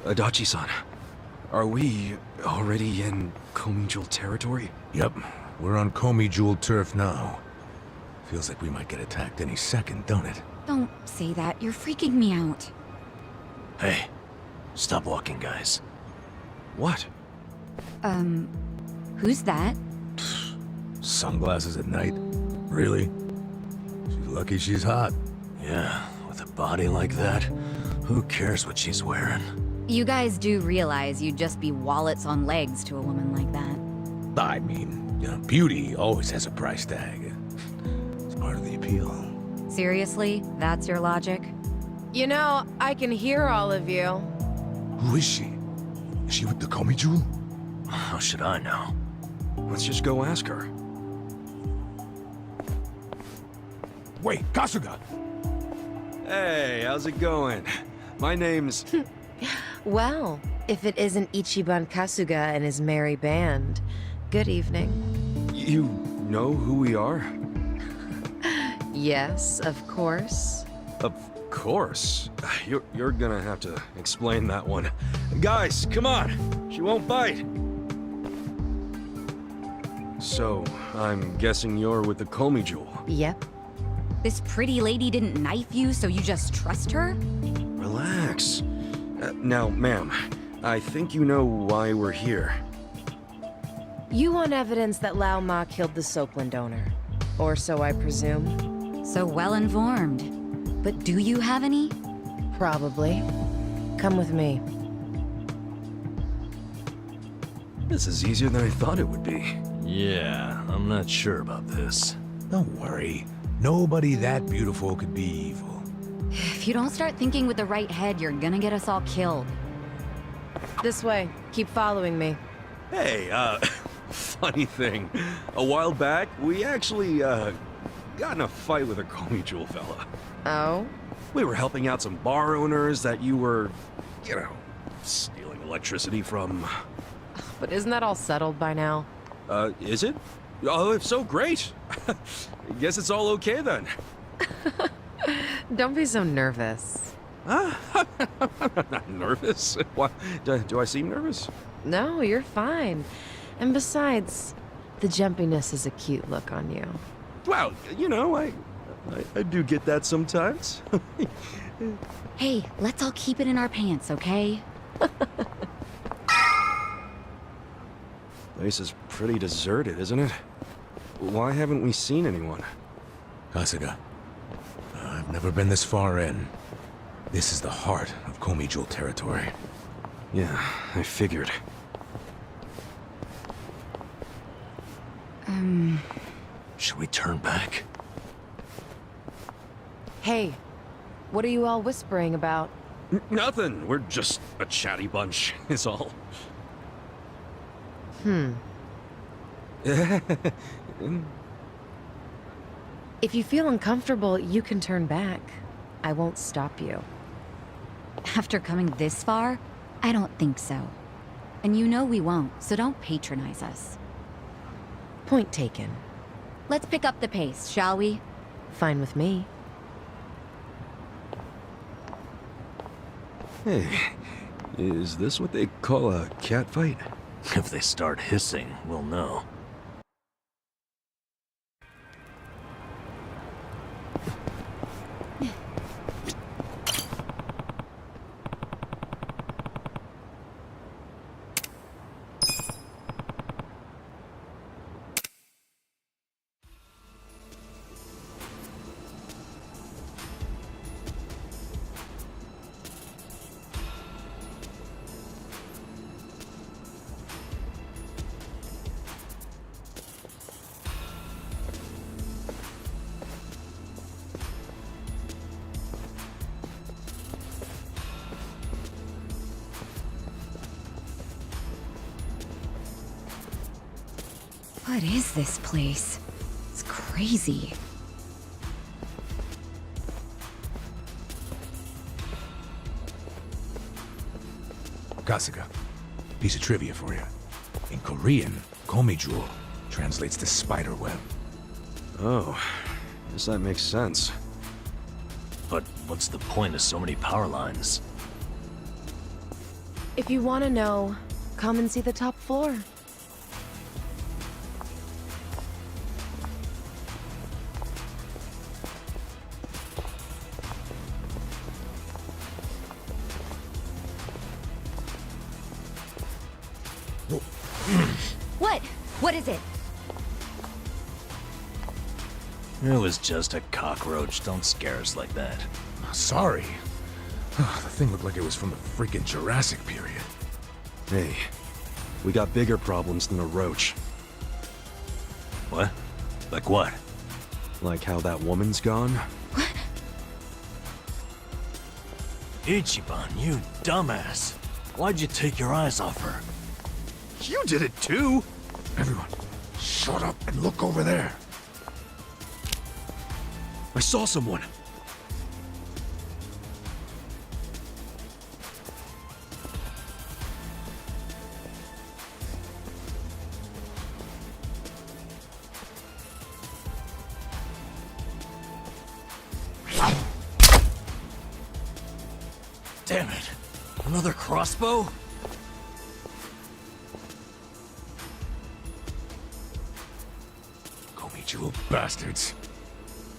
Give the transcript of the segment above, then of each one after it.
Adachi-san, are we already in Komijul territory? Yep, we're on Komijul turf now. Feels like we might get attacked any second, don't it? Don't say that. You're freaking me out. Hey, stop walking, guys. What? Who's that? Sunglasses at night? Really? She's lucky she's hot. Yeah, with a body like that, who cares what she's wearing? You guys do realize you'd just be wallets on legs to a woman like that. I mean, you know, beauty always has a price tag. It's part of the appeal. Seriously? That's your logic? You know, I can hear all of you. Who is she? Is she with the Komijul? How should I know? Let's just go ask her. Wait, Kasuga! Hey, how's it going? My name's... Well, if it isn't Ichiban Kasuga and his merry band, good evening. You know who we are? Yes, of course. Of course. You're gonna have to explain that one. Guys, come on! She won't bite! So, I'm guessing you're with the Komijul. Yep. This pretty lady didn't knife you, so you just trust her? Relax. Now, ma'am, I think you know why we're here. You want evidence that Lao Ma killed the Soapland owner. Or so I presume. So well informed. But do you have any? Probably. Come with me. This is easier than I thought it would be. Yeah, I'm not sure about this. Don't worry. Nobody that beautiful could be evil. If you don't start thinking with the right head, you're gonna get us all killed. This way. Keep following me. Hey, funny thing. A while back, we actually, got in a fight with a Komijul fella. Oh? We were helping out some bar owners that you were, you know, stealing electricity from. But isn't that all settled by now? Is it? Oh, if so, great. Guess it's all okay then. Don't be so nervous. I'm not nervous. What? Do I seem nervous? No, you're fine. And besides, the jumpiness is a cute look on you. Well, you know, I do get that sometimes. Hey, let's all keep it in our pants, okay? Place is pretty deserted, isn't it? Why haven't we seen anyone? Kasuga, I've never been this far in. This is the heart of Komijul territory. Yeah, I figured. Should we turn back? Hey, what are you all whispering about? Nothing. We're just a chatty bunch, is all. If you feel uncomfortable, you can turn back. I won't stop you. After coming this far, I don't think so. And you know we won't, so don't patronize us. Point taken. Let's pick up the pace, shall we? Fine with me. Hey, is this what they call a cat fight? If they start hissing, we'll know. What is this place? It's crazy. Kasuga, piece of trivia for you. In Korean, Komijul translates to spider web. Oh, guess that makes sense. But what's the point of so many power lines? If you want to know, come and see the top floor. What? What is it? It was just a cockroach. Don't scare us like that. Sorry. The thing looked like it was from the freaking Jurassic period. Hey, we got bigger problems than a roach. What? Like what? Like how that woman's gone? Ichiban, you dumbass. Why'd you take your eyes off her? You did it too! Everyone, shut up and look over there. I saw someone. Damn it. Another crossbow? Komichu bastards.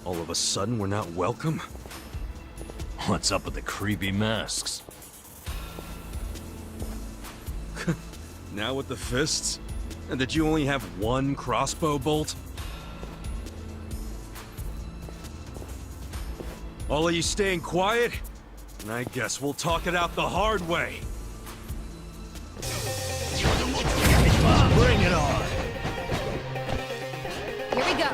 All of a sudden, we're not welcome? What's up with the creepy masks? Now with the fists? And that you only have one crossbow bolt? All of you staying quiet? And I guess we'll talk it out the hard way. Bring it on! Here we go.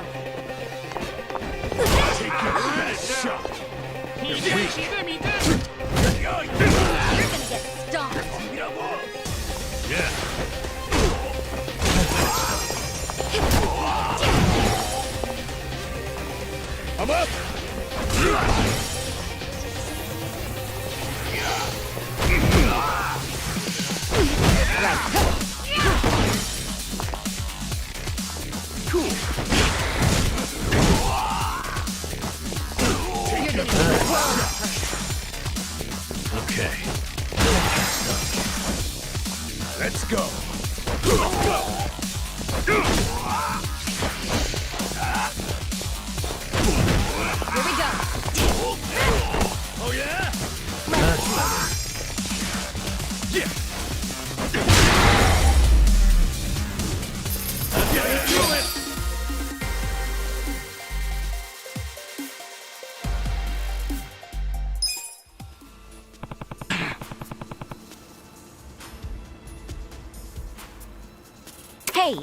Take your best shot. You're gonna get stomped. Yeah. I'm up. You're gonna get swallowed. Okay. Let's go. Here we go. Oh yeah? Hey,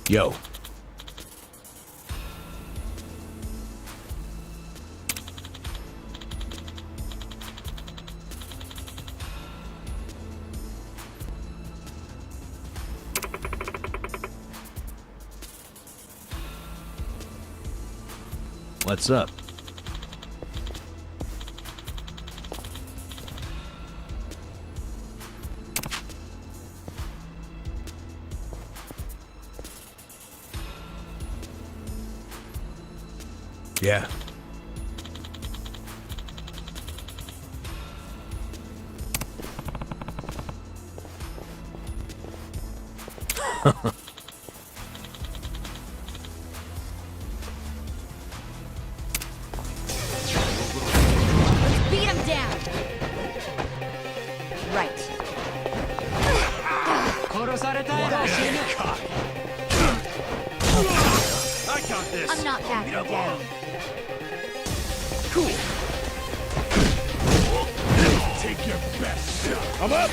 Yo. What's up? Yeah. beat him down. Right. I got this! I'm not backing down. Cool! Take your best shot. I'm up.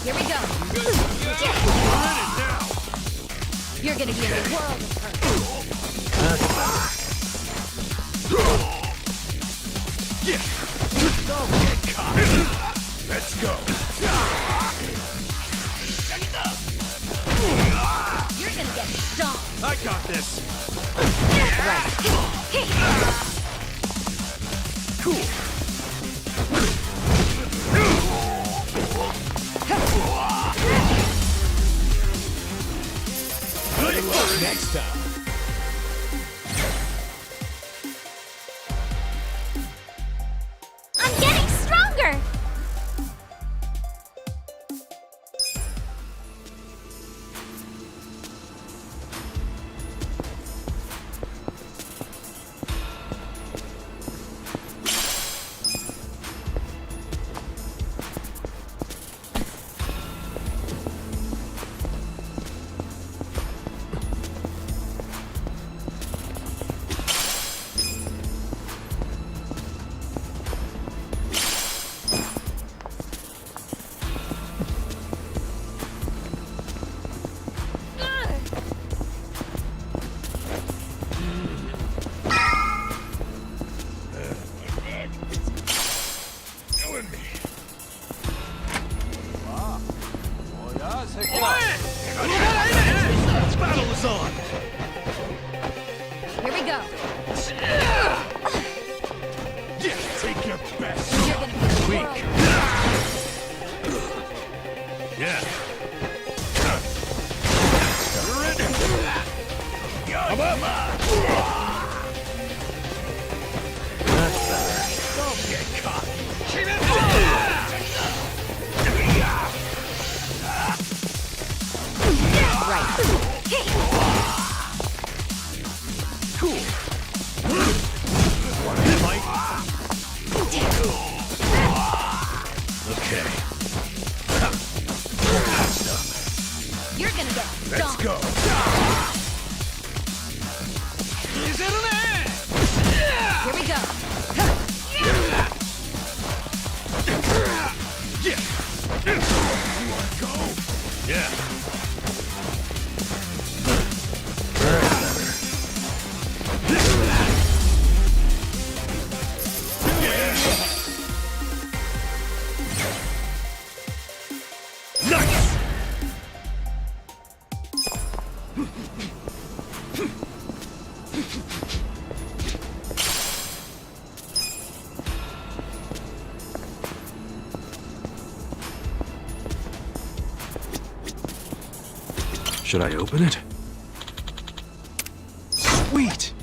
Here we go. You're gonna be in the world of hurt. Let's go. You're gonna get stomped. I got this! Right. Cool! Better luck next time. I'm getting stronger! Killing me. This battle is on! Here we go. Take your best You're shot. gonna be the Weak. world. Yeah. Come up! That's better. Don't get cocky. Right. Cool. Want to fight? Okay. You're gonna get Let's stomped. go. Here we go. You want to go? Yeah. Nice! Should I open it? Sweet!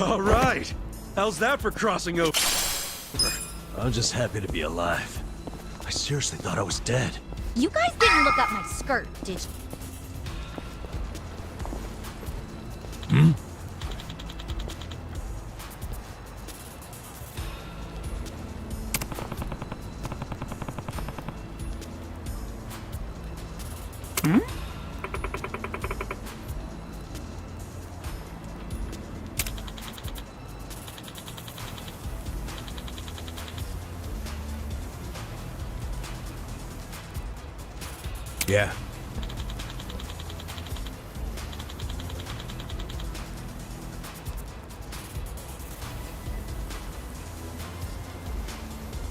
All right. How's that for crossing over? I'm just happy to be alive. I seriously thought I was dead. You guys didn't look up my skirt, did you? Yeah.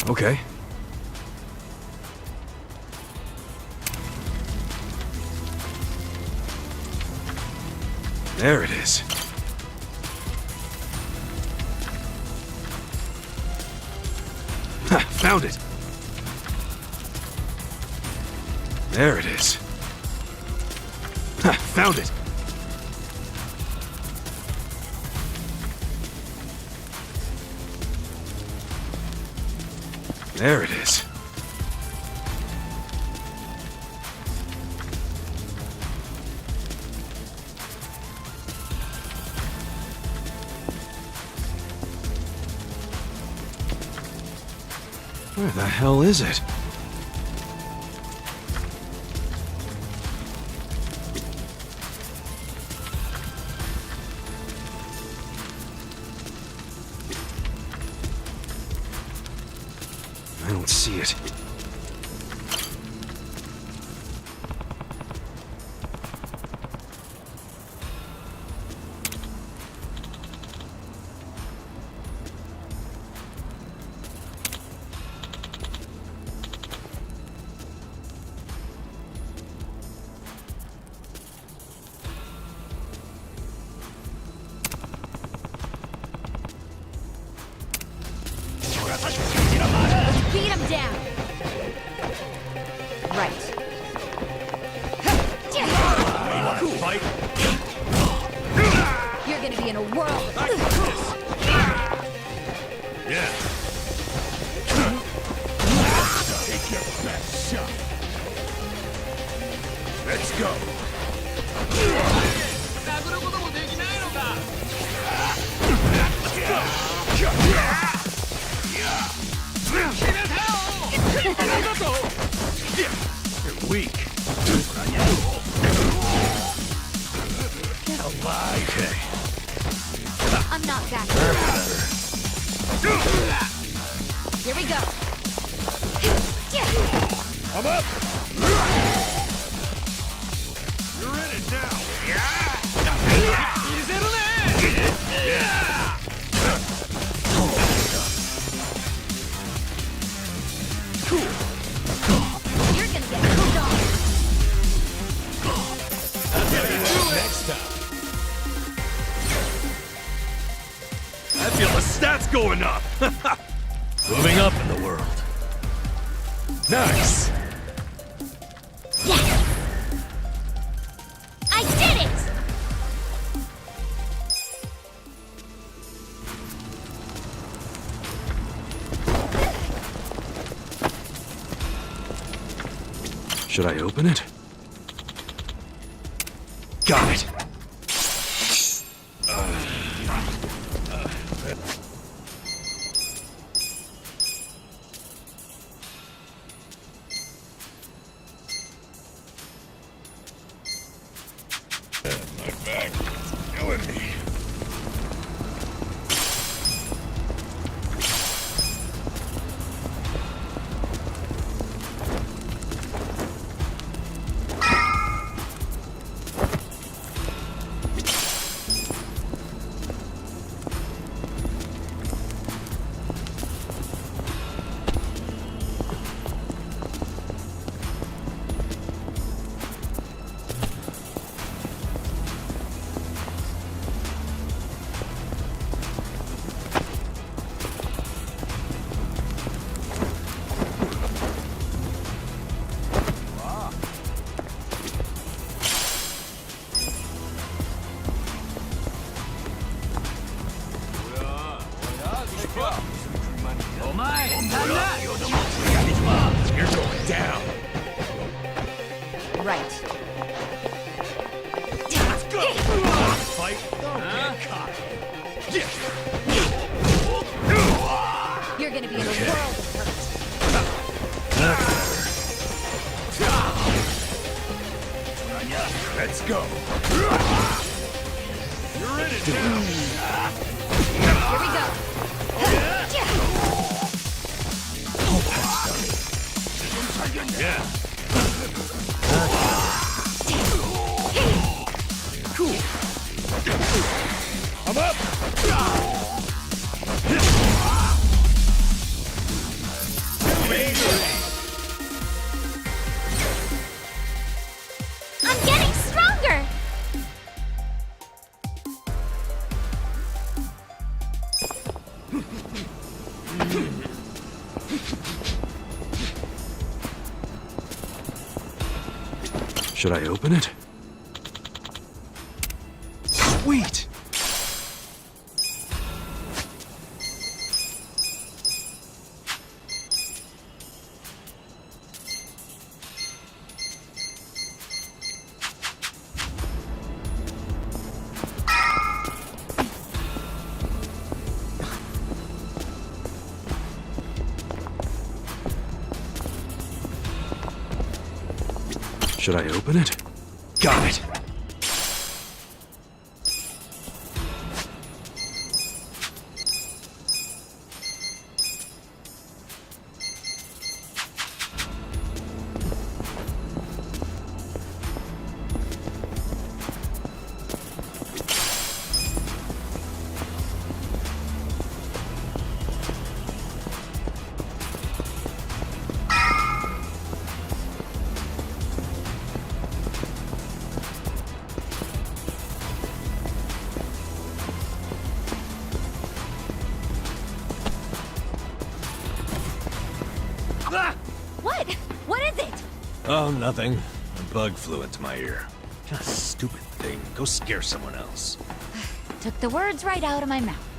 Okay. There it is. Ha, found it. There it is. Ha, found it. There it is. Where the hell is it? I don't see it. Beat him down. Right. You're gonna be in a whirl. Take your best shot. Let's go. You're weak. Okay. I'm not back. Here we go. I'm up. You're in it now. You're gonna get moved on. Next time. I feel the stats going up. Moving up in the world. Nice. Yes! I did it! Should I open it? Got it. My back is killing me. You're going down. Right. Fight. Don't get caught. You're gonna be in a world of hurt. Let's go. You're in it now. Here we go. Yeah. I'm up! I'm getting stronger! Should I open it? Sweet! Should I open it? Got it! What? What is it? Oh, nothing. A bug flew into my ear. What a stupid thing. Go scare someone else. Took the words right out of my mouth.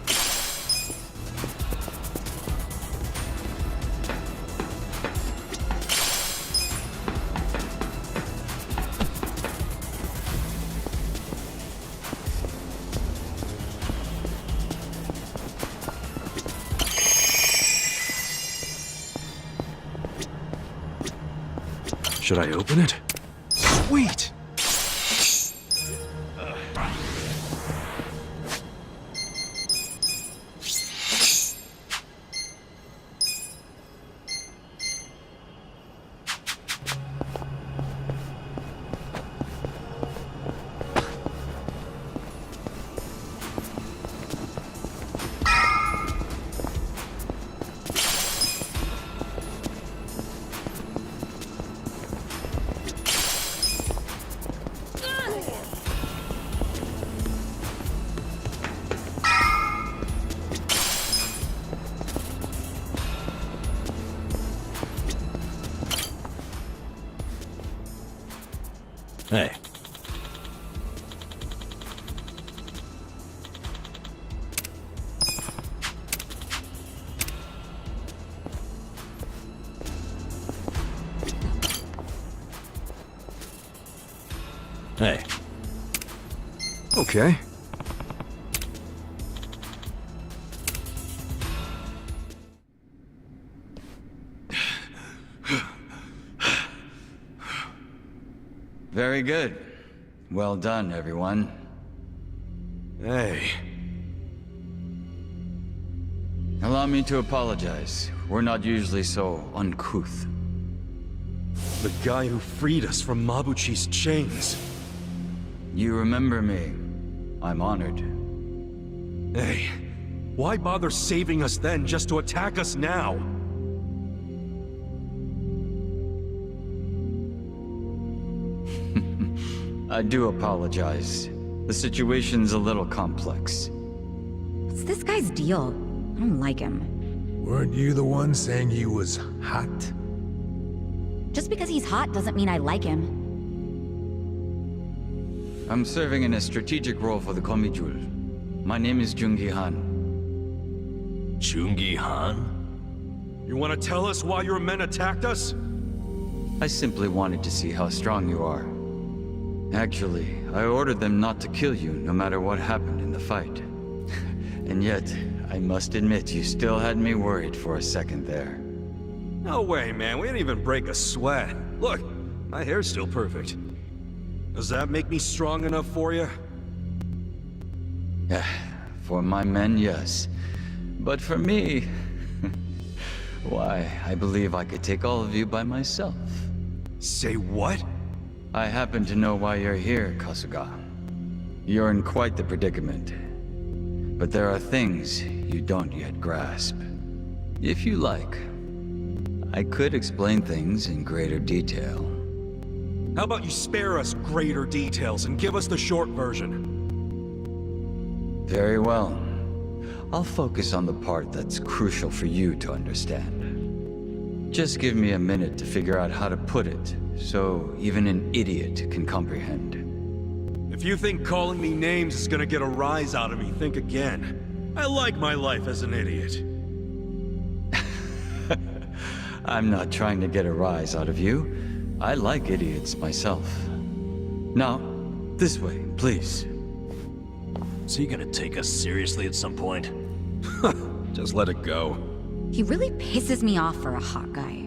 Should I open it? Sweet! Hey. Hey. Okay. Very good. Well done, everyone. Hey. Allow me to apologize. We're not usually so uncouth. The guy who freed us from Mabuchi's chains. You remember me. I'm honored. Hey, why bother saving us then just to attack us now? I do apologize. The situation's a little complex. What's this guy's deal? I don't like him. Weren't you the one saying he was hot? Just because he's hot doesn't mean I like him. I'm serving in a strategic role for the Komijul. My name is Jungi Han. Jungi Han? You want to tell us why your men attacked us? I simply wanted to see how strong you are. Actually, I ordered them not to kill you no matter what happened in the fight. And yet, I must admit you still had me worried for a second there. No way, man. We didn't even break a sweat. Look, my hair's still perfect. Does that make me strong enough for you? For my men, yes. But for me... why, I believe I could take all of you by myself. Say what? I happen to know why you're here, Kasuga. You're in quite the predicament. But there are things you don't yet grasp. If you like, I could explain things in greater detail. How about you spare us greater details and give us the short version? Very well. I'll focus on the part that's crucial for you to understand. Just give me a minute to figure out how to put it, so even an idiot can comprehend. If you think calling me names is gonna get a rise out of me, think again. I like my life as an idiot. I'm not trying to get a rise out of you. I like idiots myself. Now, this way, please. Is he gonna take us seriously at some point? Just let it go. He really pisses me off for a hot guy.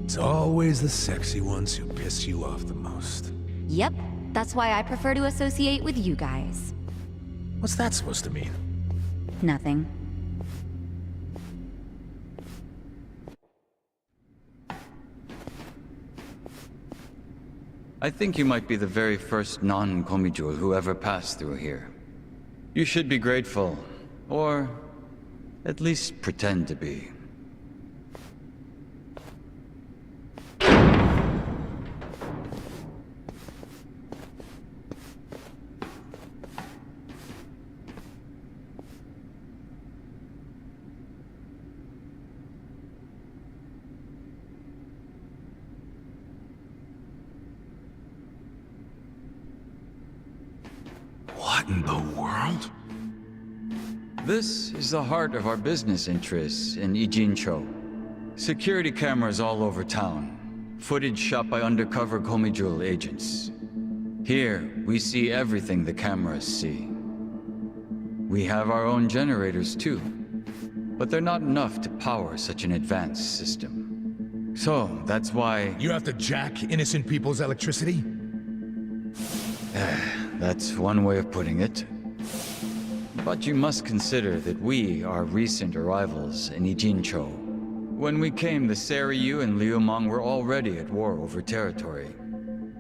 It's always the sexy ones who piss you off the most. Yep, that's why I prefer to associate with you guys. What's that supposed to mean? Nothing. I think you might be the very first non-Komijul who ever passed through here. You should be grateful, or at least pretend to be. What in the world? This is the heart of our business interests in Ijincho. Security cameras all over town. Footage shot by undercover Komijul agents. Here, we see everything the cameras see. We have our own generators too, but they're not enough to power such an advanced system. So, that's why... You have to jack innocent people's electricity? That's one way of putting it. But you must consider that we are recent arrivals in Ijincho. When we came, the Seiryu and Liumang were already at war over territory.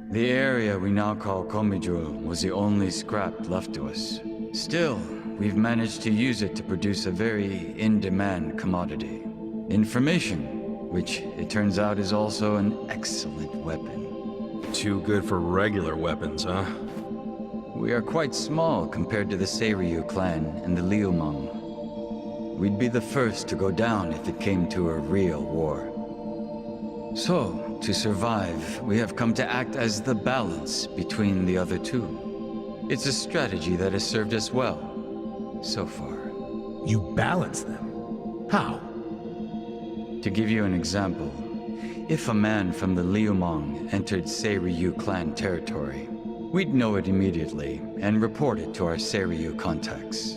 The area we now call Komijul was the only scrap left to us. Still, we've managed to use it to produce a very in-demand commodity. Information, which it turns out is also an excellent weapon. Too good for regular weapons, huh? We are quite small compared to the Seiryu clan and the Liumang. We'd be the first to go down if it came to a real war. So, to survive, we have come to act as the balance between the other two. It's a strategy that has served us well, so far. You balance them? How? To give you an example, if a man from the Liumang entered Seiryu clan territory, we'd know it immediately and report it to our Seiryu contacts.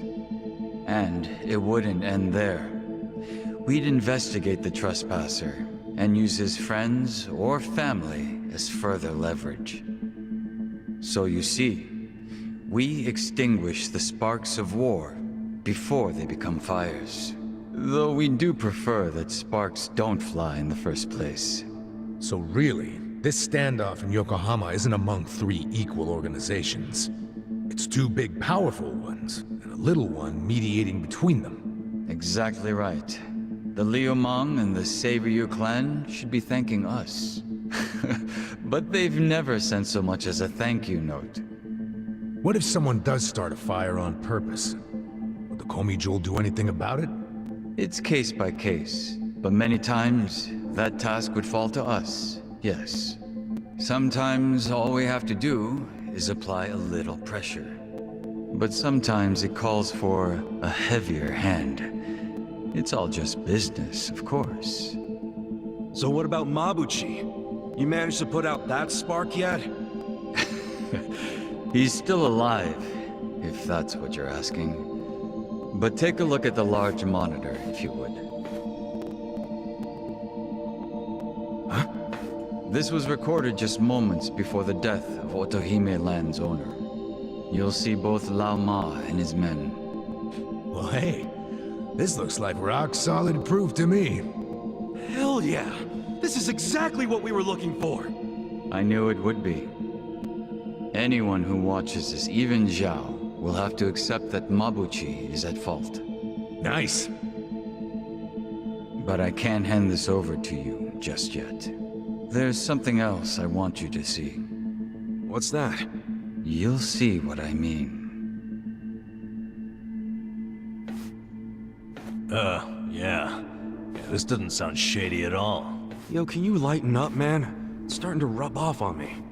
And it wouldn't end there. We'd investigate the trespasser and use his friends or family as further leverage. So you see, we extinguish the sparks of war before they become fires. Though we do prefer that sparks don't fly in the first place. So really, this standoff in Yokohama isn't among three equal organizations. It's two big, powerful ones, and a little one mediating between them. Exactly right. The Liumang and the Seiryu clan should be thanking us. But they've never sent so much as a thank you note. What if someone does start a fire on purpose? Would the Komijul do anything about it? It's case by case, but many times that task would fall to us, yes. Sometimes all we have to do is apply a little pressure. But sometimes it calls for a heavier hand. It's all just business, of course. So what about Mabuchi? You managed to put out that spark yet? He's still alive, if that's what you're asking. But take a look at the large monitor, if you would. Huh? This was recorded just moments before the death of Otohime Land's owner. You'll see both Lao Ma and his men. Well, hey, this looks like rock-solid proof to me. Hell yeah! This is exactly what we were looking for! I knew it would be. Anyone who watches this, even Zhao, we'll have to accept that Mabuchi is at fault. Nice. But I can't hand this over to you just yet. There's something else I want you to see. What's that? You'll see what I mean. Yeah. This doesn't sound shady at all. Yo, can you lighten up, man? It's starting to rub off on me.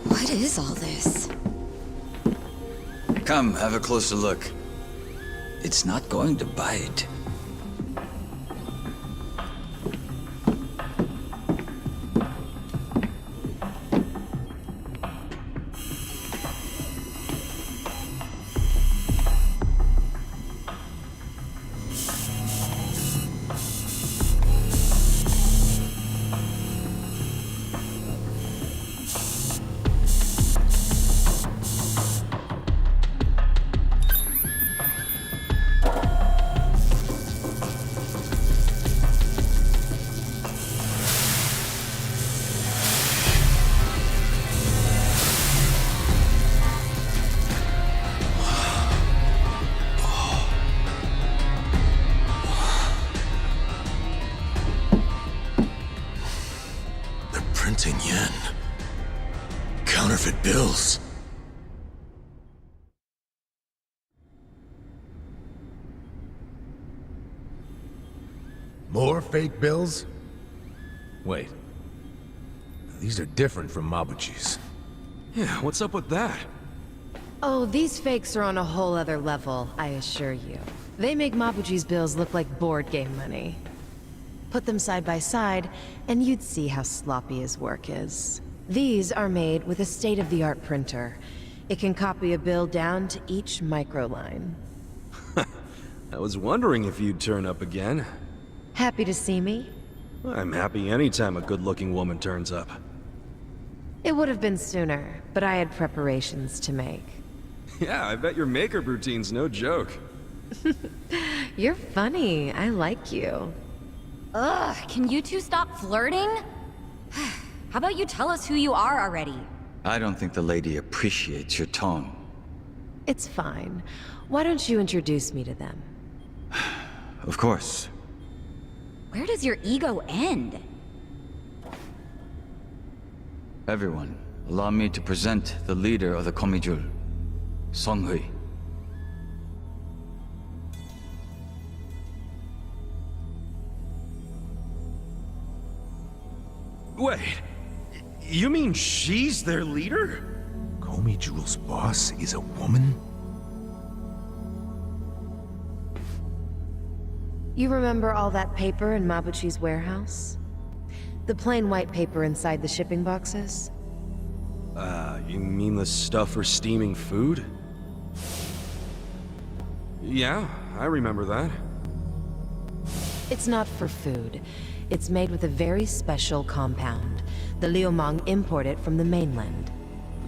What is all this? Come, have a closer look. It's not going to bite. Printing yen. Counterfeit bills. More fake bills? Wait. These are different from Mabuchi's. Yeah, what's up with that? Oh, these fakes are on a whole other level, I assure you. They make Mabuchi's bills look like board game money. Put them side by side, and you'd see how sloppy his work is. These are made with a state-of-the-art printer. It can copy a bill down to each microline. I was wondering if you'd turn up again. Happy to see me? I'm happy anytime a good-looking woman turns up. It would have been sooner, but I had preparations to make. Yeah, I bet your makeup routine's no joke. You're funny. I like you. Ugh, can you two stop flirting? How about you tell us who you are already? I don't think the lady appreciates your tone. It's fine. Why don't you introduce me to them? Of course. Where does your ego end? Everyone, allow me to present the leader of the Komijul, Songhui. Wait, you mean she's their leader? Komi Jewel's boss is a woman? You remember all that paper in Mabuchi's warehouse? The plain white paper inside the shipping boxes? You mean the stuff for steaming food? Yeah, I remember that. It's not for food. It's made with a very special compound. The Liumang import it from the mainland.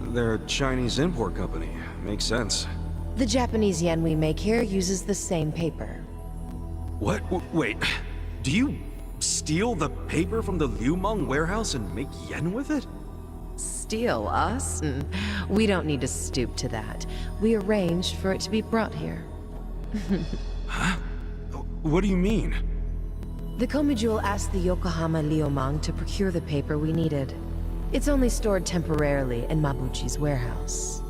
They're a Chinese import company. Makes sense. The Japanese yen we make here uses the same paper. What? Wait, do you steal the paper from the Liumang warehouse and make yen with it? Steal us? We don't need to stoop to that. We arranged for it to be brought here. Huh? What do you mean? The Komijul asked the Yokohama Liumang to procure the paper we needed. It's only stored temporarily in Mabuchi's warehouse.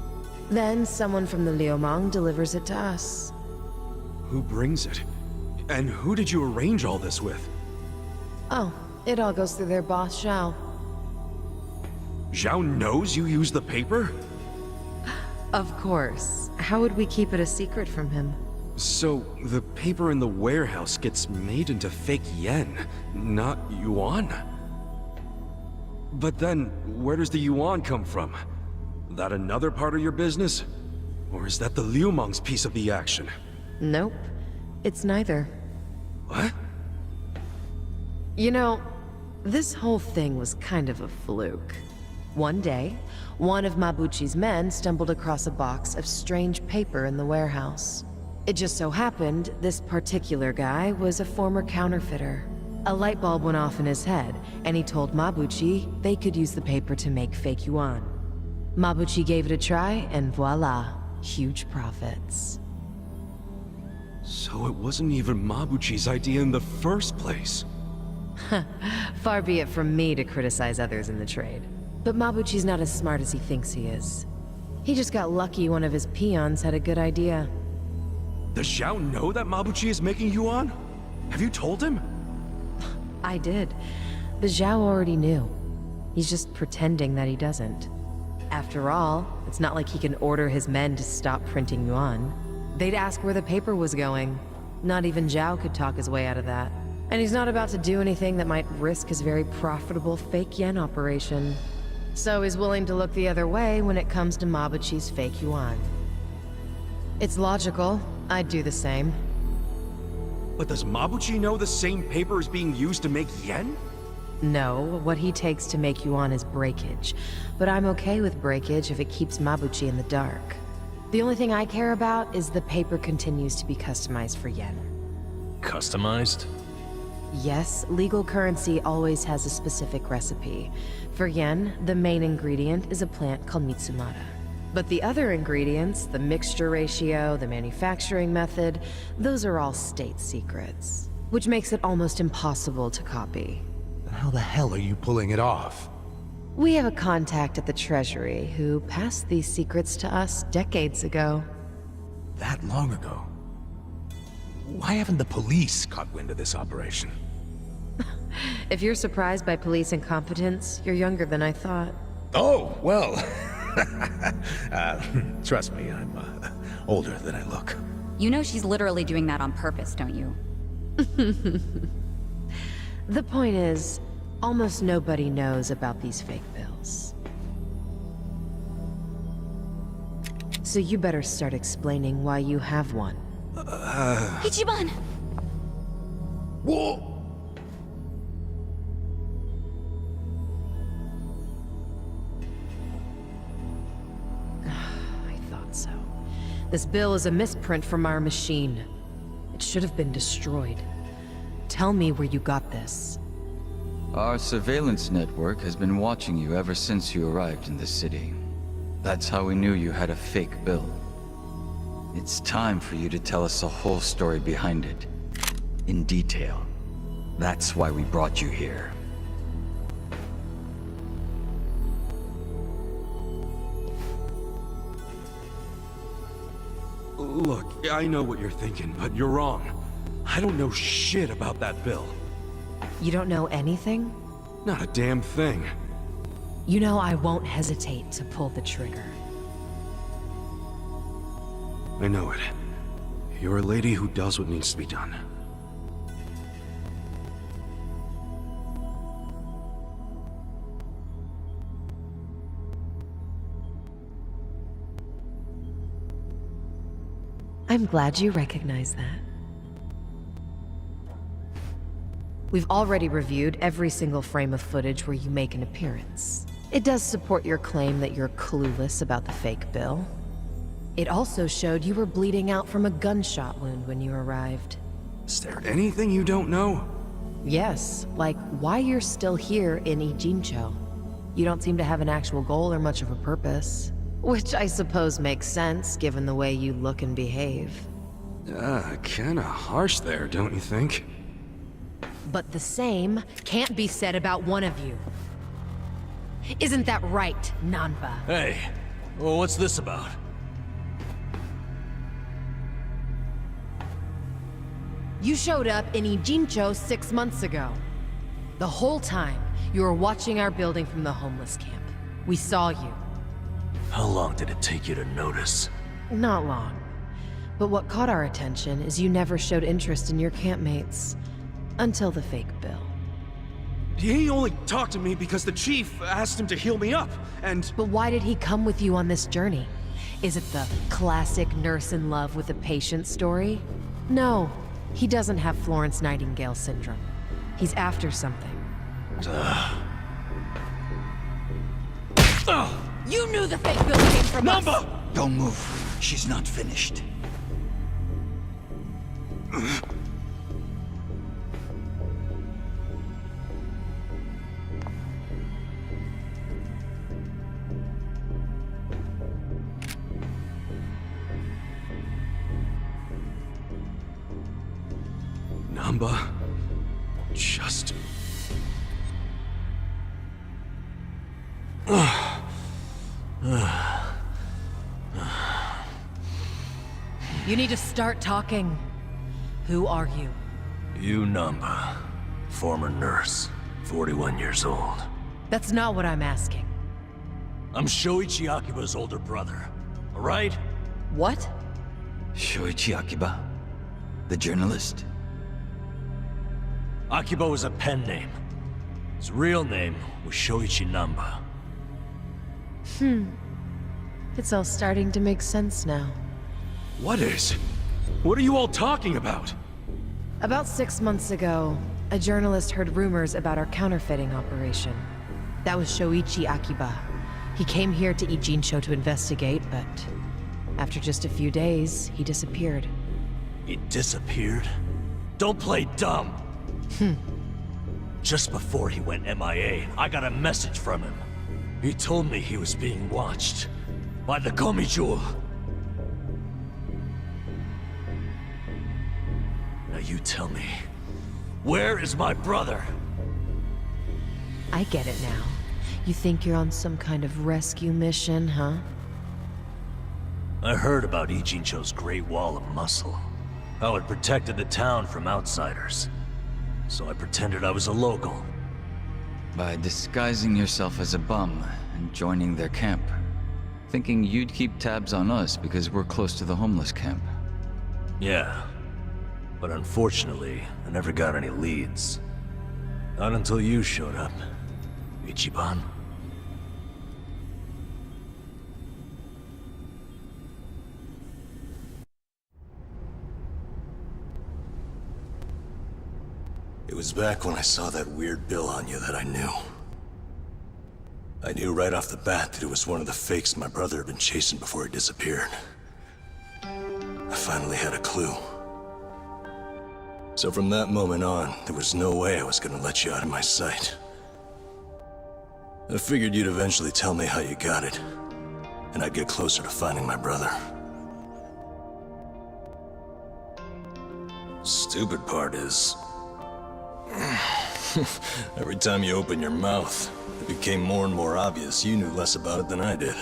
Then someone from the Liumang delivers it to us. Who brings it? And who did you arrange all this with? Oh, it all goes through their boss, Zhao. Zhao knows you used the paper? Of course. How would we keep it a secret from him? So, the paper in the warehouse gets made into fake yen, not yuan? But then, where does the yuan come from? That another part of your business? Or is that the Liumang's piece of the action? Nope. It's neither. What? You know, this whole thing was kind of a fluke. One day, one of Mabuchi's men stumbled across a box of strange paper in the warehouse. It just so happened this particular guy was a former counterfeiter. A light bulb went off in his head, and he told Mabuchi they could use the paper to make fake yuan. Mabuchi gave it a try, and voila, huge profits. So it wasn't even Mabuchi's idea in the first place. Far be it from me to criticize others in the trade. But Mabuchi's not as smart as he thinks he is. He just got lucky one of his peons had a good idea. Does Xiao know that Mabuchi is making yuan? Have you told him? I did, but Zhao already knew. He's just pretending that he doesn't. After all, it's not like he can order his men to stop printing yuan. They'd ask where the paper was going. Not even Zhao could talk his way out of that. And he's not about to do anything that might risk his very profitable fake yen operation. So he's willing to look the other way when it comes to Mabuchi's fake yuan. It's logical. I'd do the same. But does Mabuchi know the same paper is being used to make yen? No, what he takes to make yuan is breakage. But I'm okay with breakage if it keeps Mabuchi in the dark. The only thing I care about is the paper continues to be customized for yen. Customized? Yes, legal currency always has a specific recipe. For yen, the main ingredient is a plant called Mitsumara. But the other ingredients, the mixture ratio, the manufacturing method, those are all state secrets, which makes it almost impossible to copy. Then how the hell are you pulling it off? We have a contact at the Treasury who passed these secrets to us decades ago. That long ago? Why haven't the police caught wind of this operation? If you're surprised by police incompetence, you're younger than I thought. Oh, well. Trust me, I'm older than I look. You know she's literally doing that on purpose, don't you? The point is, almost nobody knows about these fake bills. So you better start explaining why you have one. Ichiban! Whoa! So, this bill is a misprint from our machine. It should have been destroyed. Tell me where you got this. Our surveillance network has been watching you ever since you arrived in the city. That's how we knew you had a fake bill. It's time for you to tell us the whole story behind it. In detail. That's why we brought you here. Look, I know what you're thinking, but you're wrong. I don't know shit about that bill. You don't know anything? Not a damn thing. You know I won't hesitate to pull the trigger. I know it. You're a lady who does what needs to be done. I'm glad you recognize that. We've already reviewed every single frame of footage where you make an appearance. It does support your claim that you're clueless about the fake bill. It also showed you were bleeding out from a gunshot wound when you arrived. Is there anything you don't know? Yes, like why you're still here in Ijincho. You don't seem to have an actual goal or much of a purpose. Which I suppose makes sense, given the way you look and behave. Kinda harsh there, don't you think? But the same can't be said about one of you. Isn't that right, Nanba? Hey, well, what's this about? You showed up in Ijincho 6 months ago. The whole time, you were watching our building from the homeless camp. We saw you. How long did it take you to notice? Not long. But what caught our attention is you never showed interest in your campmates. Until the fake bill. He only talked to me because the chief asked him to heal me up, and... But why did he come with you on this journey? Is it the classic nurse in love with a patient story? No, he doesn't have Florence Nightingale syndrome. He's after something. You knew the fake build came from us! Don't move. She's not finished. Namba, just... You need to start talking. Who are you? You Namba, former nurse, 41 years old. That's not what I'm asking. I'm Shoichi Akiba's older brother, alright? What? Shoichi Akiba, the journalist. Akiba was a pen name. His real name was Shoichi Namba. It's all starting to make sense now. What is? What are you all talking about? About 6 months ago, a journalist heard rumors about our counterfeiting operation. That was Shoichi Akiba. He came here to Ijincho to investigate, but after just a few days, he disappeared. He disappeared? Don't play dumb! Just before he went MIA, I got a message from him. He told me he was being watched by the Komi-jewel. Now you tell me, where is my brother? I get it now. You think you're on some kind of rescue mission, huh? I heard about Ijincho's Great Wall of Muscle. How it protected the town from outsiders. So I pretended I was a local. By disguising yourself as a bum and joining their camp. Thinking you'd keep tabs on us because we're close to the homeless camp. Yeah. But unfortunately, I never got any leads. Not until you showed up, Ichiban. It was back when I saw that weird bill on you that I knew. I knew right off the bat that it was one of the fakes my brother had been chasing before he disappeared. I finally had a clue. So from that moment on, there was no way I was gonna let you out of my sight. I figured you'd eventually tell me how you got it, and I'd get closer to finding my brother. Stupid part is... every time you open your mouth, it became more and more obvious you knew less about it than I did.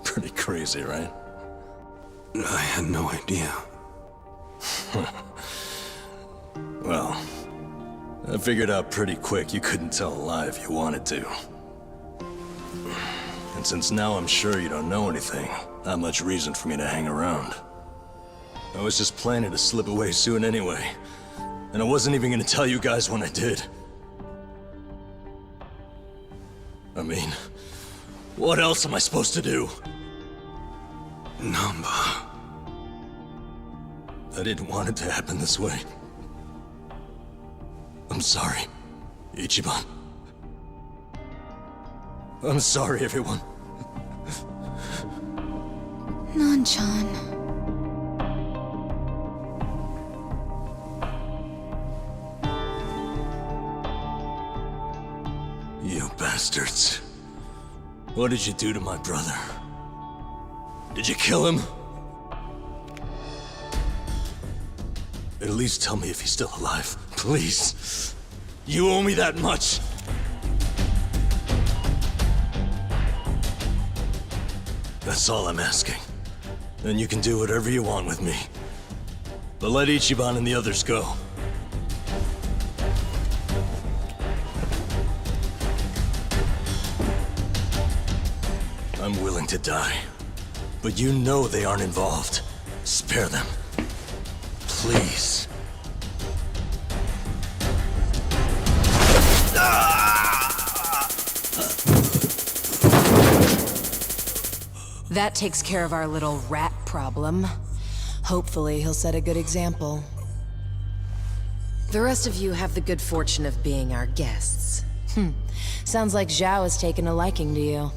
Pretty crazy, right? I had no idea. Well, I figured out pretty quick you couldn't tell a lie if you wanted to. And since now I'm sure you don't know anything, not much reason for me to hang around. I was just planning to slip away soon anyway. And I wasn't even gonna tell you guys when I did. I mean, what else am I supposed to do? Namba. I didn't want it to happen this way. I'm sorry, Ichiban. I'm sorry, everyone. Nan-chan. You bastards. What did you do to my brother? Did you kill him? At least tell me if he's still alive, please. You owe me that much. That's all I'm asking. Then you can do whatever you want with me. But let Ichiban and the others go. I'm willing to die. But you know they aren't involved. Spare them. Please. That takes care of our little rat problem. Hopefully, he'll set a good example. The rest of you have the good fortune of being our guests. Sounds like Zhao has taken a liking to you.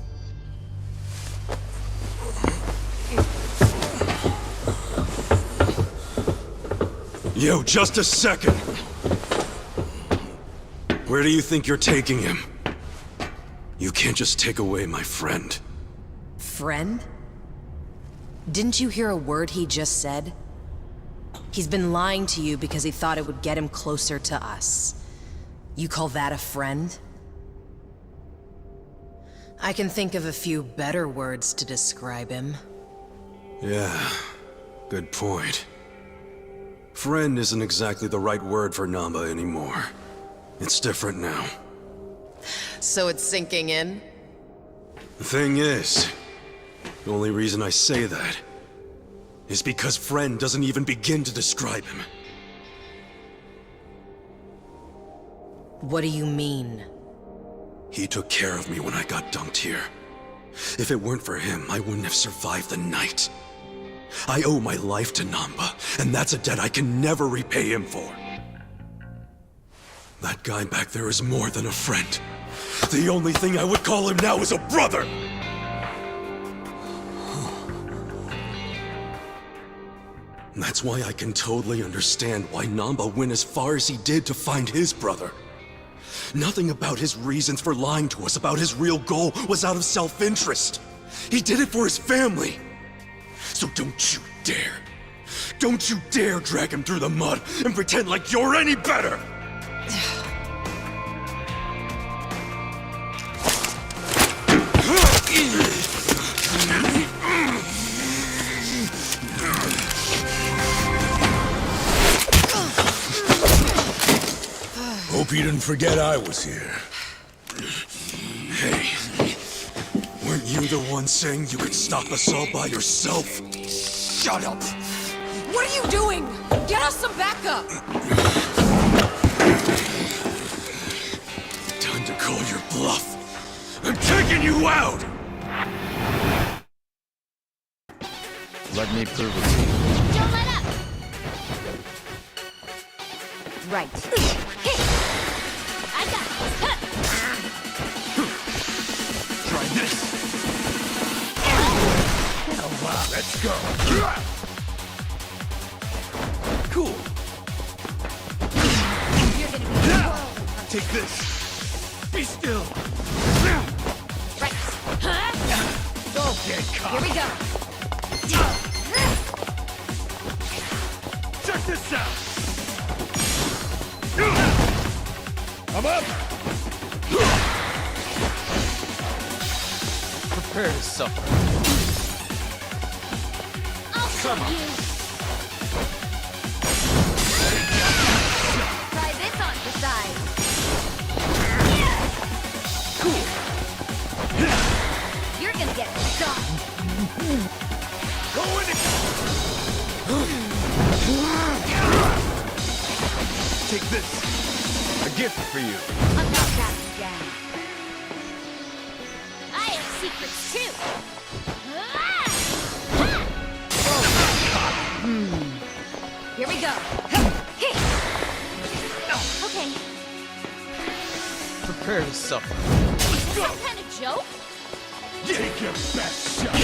Yo, just a second. Where do you think you're taking him? You can't just take away my friend. Friend? Didn't you hear a word he just said? He's been lying to you because he thought it would get him closer to us. You call that a friend? I can think of a few better words to describe him. Yeah, good point. Friend isn't exactly the right word for Namba anymore. It's different now. So it's sinking in? The thing is, the only reason I say that is because friend doesn't even begin to describe him. What do you mean? He took care of me when I got dumped here. If it weren't for him, I wouldn't have survived the night. I owe my life to Namba, and that's a debt I can never repay him for. That guy back there is more than a friend. The only thing I would call him now is a brother! That's why I can totally understand why Namba went as far as he did to find his brother. Nothing about his reasons for lying to us about his real goal was out of self-interest. He did it for his family. So don't you dare drag him through the mud and pretend like you're any better! Hope you didn't forget I was here. Hey, weren't you the one saying you could stop us all by yourself? Shut up! What are you doing? Get us some backup! Time to call your bluff. I'm taking you out! Let me prove it to you. Don't let up! Right. I got it. Try this. Oh wow, let's go. Cool. You're gonna be whoa. Take this. Be still. Right. Don't get caught. Here we go. Check this out. I'm up. Prepare to suffer. I'll show you. Try this on the side. Cool. You're gonna get stopped. Go in it. Take this. A gift for you. I'm not backing down. I have secrets too. Here we go. Okay. Prepare to suffer. Some kind of joke? Take your best shot.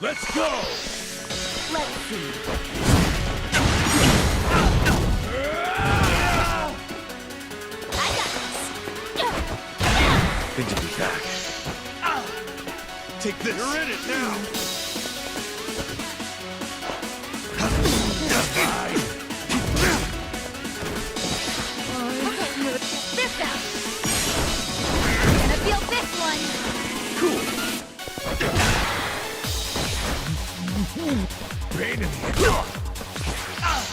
Let's go. Let's see. I got this. Good to be back. Take this. You're in it now. Okay, this out. Gonna feel this one. Pain in the ass.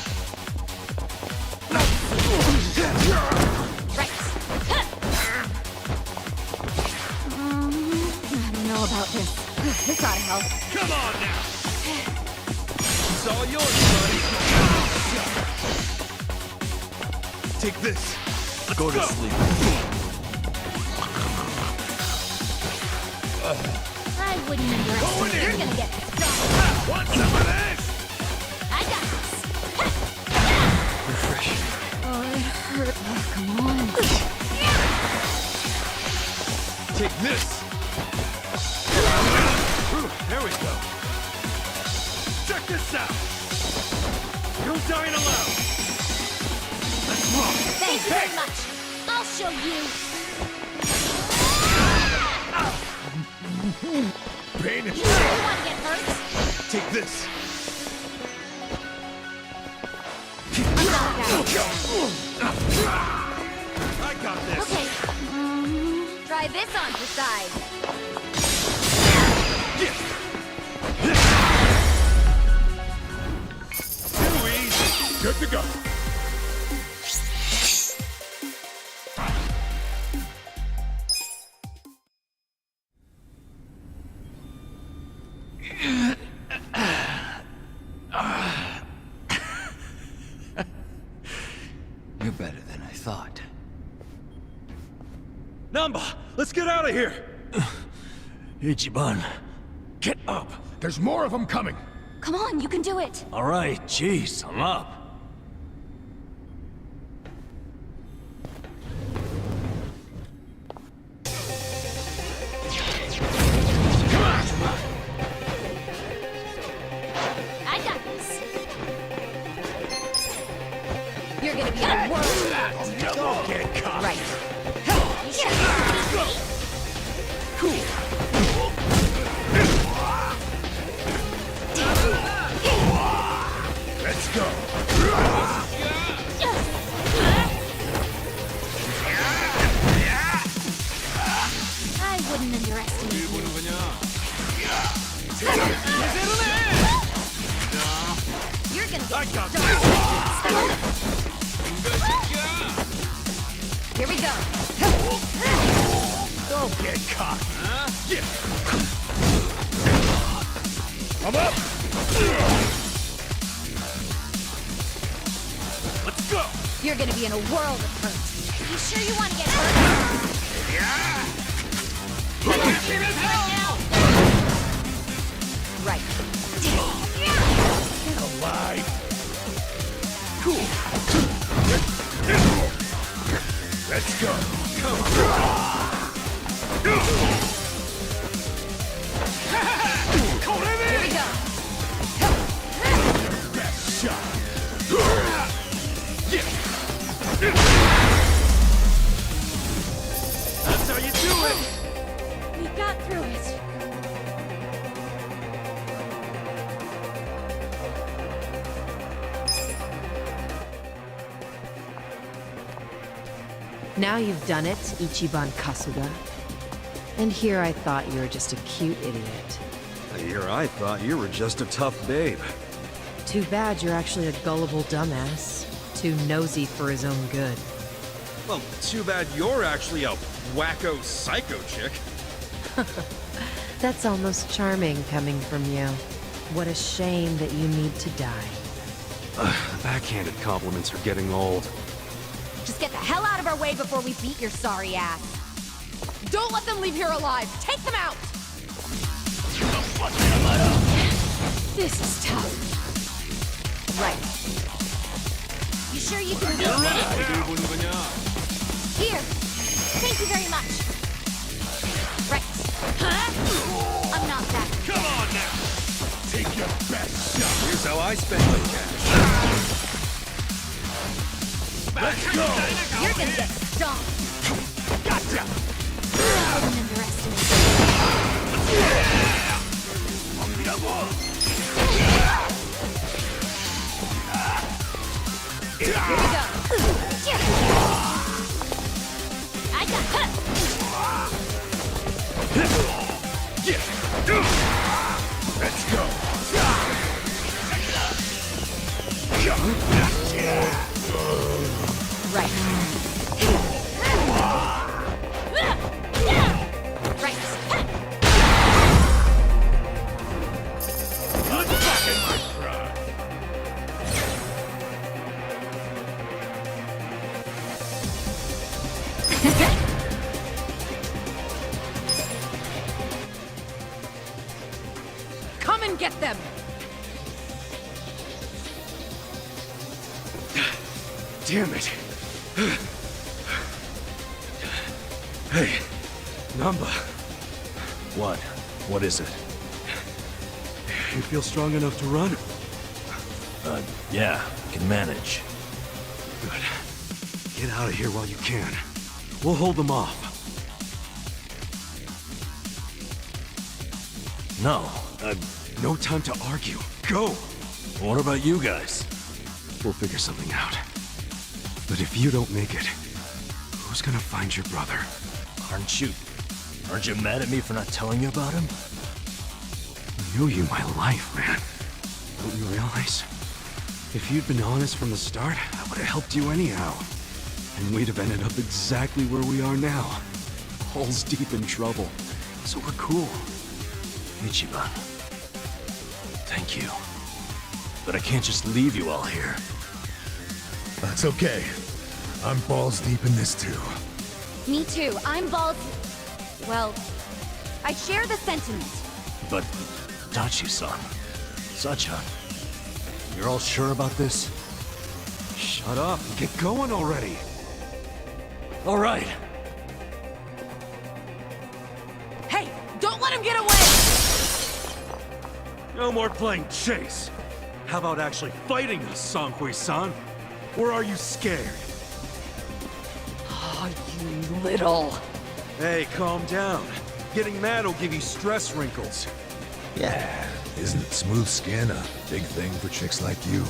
Right. I don't know about this. This ought to help. Come on now. It's all yours, buddy. Take this. Go to sleep. I wouldn't underestimate. You're gonna get stopped. Want some of this? I got this. Refreshing. Oh, it hurt. Oh, come on. Take this. There we go. this out! No dying allowed! Let's rock! Thank you very much. I'll show you. Pain is... You want to get hurt? Take this. I got this! Okay. Try this on the side. Too easy! Good to go. You're better than I thought. Namba, let's get out of here! Ichiban. Get up. There's more of them coming. Come on, you can do it. Alright, jeez, I'm up. I got this. You're gonna be a world. Don't get caught. Right. You sure? Let's go. I wouldn't underestimate you. You're gonna get started. Here we go. Don't get caught. I'm up. Let's go! You're gonna be in a world of hurt. You sure you want to get hurt? Right. Alive. Let's go. Here we go. Best shot. That's how you do it! We got through it. Now you've done it, Ichiban Kasuga. And here I thought you were just a cute idiot. Here I thought you were just a tough babe. Too bad you're actually a gullible dumbass. Too nosy for his own good. Well, too bad you're actually a wacko psycho chick. That's almost charming coming from you. What a shame that you need to die. Backhanded compliments are getting old. Just get the hell out of our way before we beat your sorry ass. Don't let them leave here alive. Take them out. This is tough. Right. You sure you can do it? Here. Thank you very much. Right. Huh? I'm not that. Come on now! Take your best shot. Here's how I spend my cash. Let's go. You're gonna get stomped. Gotcha. I wouldn't underestimate you. Here we go. I got Let's go. Right. Right. Unfucking my pride. Come and get them. Damn it. Hey, Namba. What? What is it? You feel strong enough to run? Yeah, I can manage. Good. Get out of here while you can. We'll hold them off. No, No time to argue. Go! what about you guys? We'll figure something out. But if you don't make it, who's gonna find your brother? Aren't you mad at me for not telling you about him? I knew you my life, man. Don't you realize? If you'd been honest from the start, I would have helped you anyhow. And we'd have ended up exactly where we are now. Balls deep in trouble. So we're cool. Ichiban. Thank you. But I can't just leave you all here. That's okay. I'm balls deep in this too. Me too. I'm bald. Well, I share the sentiment. But, Dachi-san, Sachan, you're all sure about this? Shut up and get going already. All right. Hey, don't let him get away! No more playing chase. How about actually fighting us, Sanghui-san? Or are you scared? Oh, you little. Hey, calm down. Getting mad will give you stress wrinkles. Yeah, isn't smooth skin a big thing for chicks like you?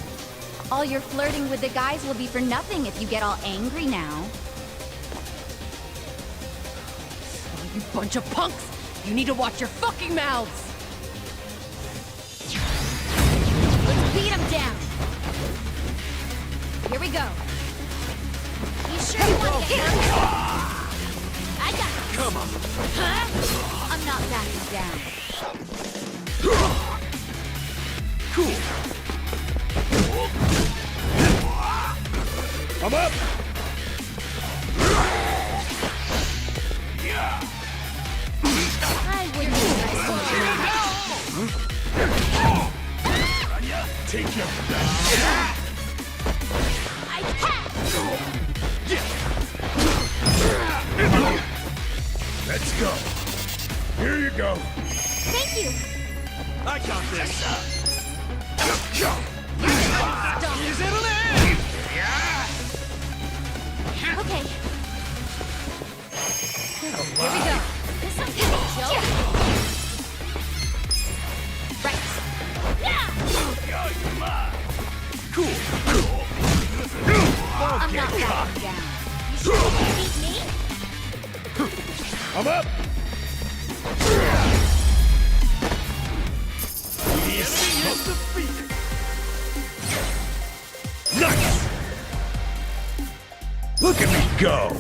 All your flirting with the guys will be for nothing if you get all angry now. Oh, you bunch of punks! You need to watch your fucking mouths! Let's beat him down. Here we go. You sure you want to get hurt? I got it. Come on. Huh? I'm not backing down. Cool. I'm up! I wouldn't Take your I can't. Let's go. Here you go. Thank you. I got this. Okay. Here we go. This one's a joke. Right. Cool. I'm not backing down. You sure you can beat me? I'm up! Nice! Look at me go!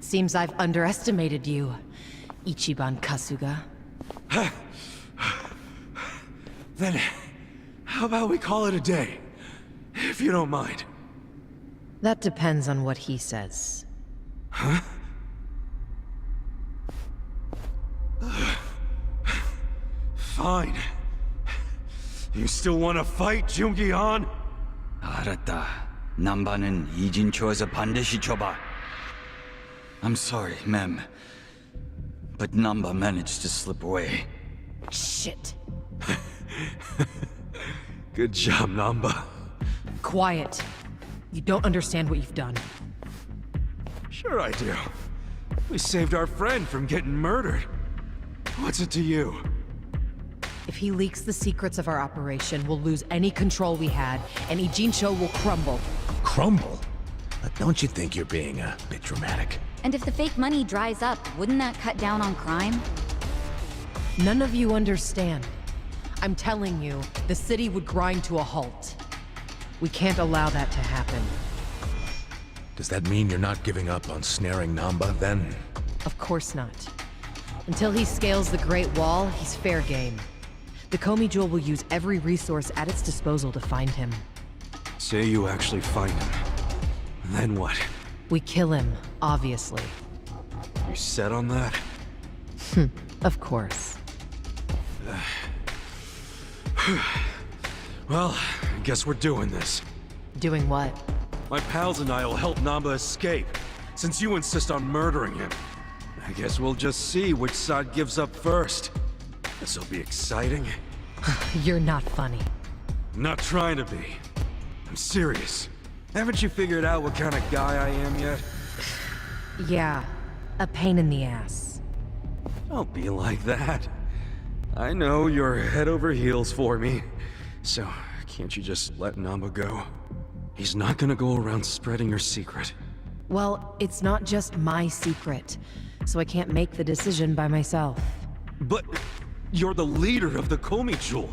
Seems I've underestimated you, Ichiban Kasuga. Then, how about we call it a day? If you don't mind. That depends on what he says. Fine. You still want to fight, Jungi-han? 알았다. 남바는 이진초에서 반드시 줘봐. I'm sorry, ma'am. But Namba managed to slip away. Shit. Good job, Namba. Quiet. You don't understand what you've done. Sure I do. We saved our friend from getting murdered. What's it to you? If he leaks the secrets of our operation, we'll lose any control we had, and Ijincho will crumble. Crumble? Don't you think you're being a bit dramatic? And if the fake money dries up, wouldn't that cut down on crime? None of you understand. I'm telling you, the city would grind to a halt. We can't allow that to happen. Does that mean you're not giving up on snaring Namba, then? Of course not. Until he scales the Great Wall, he's fair game. The Komi Jewel will use every resource at its disposal to find him. Say you actually find him. Then what? We kill him, obviously. You set on that? Of course. Well, I guess we're doing this. Doing what? My pals and I will help Namba escape. since you insist on murdering him. I guess we'll just see which side gives up first. This'll be exciting. You're not funny. I'm not trying to be. I'm serious. Haven't you figured out what kind of guy I am yet? Yeah, a pain in the ass. Don't be like that. I know you're head over heels for me. So, can't you just let Namba go? He's not gonna go around spreading your secret. Well, it's not just my secret, so I can't make the decision by myself. But you're the leader of the Komi Jewel.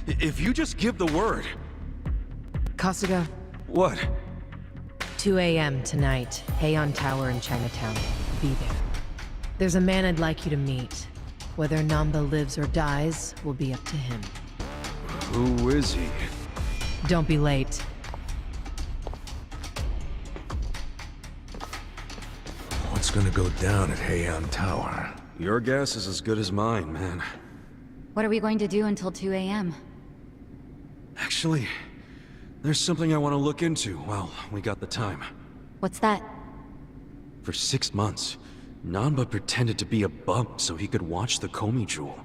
If you just give the word... Kasuga, What? 2 a.m. tonight, Heian Tower in Chinatown. Be there. There's a man I'd like you to meet. Whether Namba lives or dies will be up to him. Who is he? Don't be late. What's gonna go down at Heian Tower? Your guess is as good as mine, man. What are we going to do until 2 a.m.? Actually, there's something I want to look into while we got the time. What's that? For 6 months, Nanba pretended to be a bum so he could watch the Komi Jewel.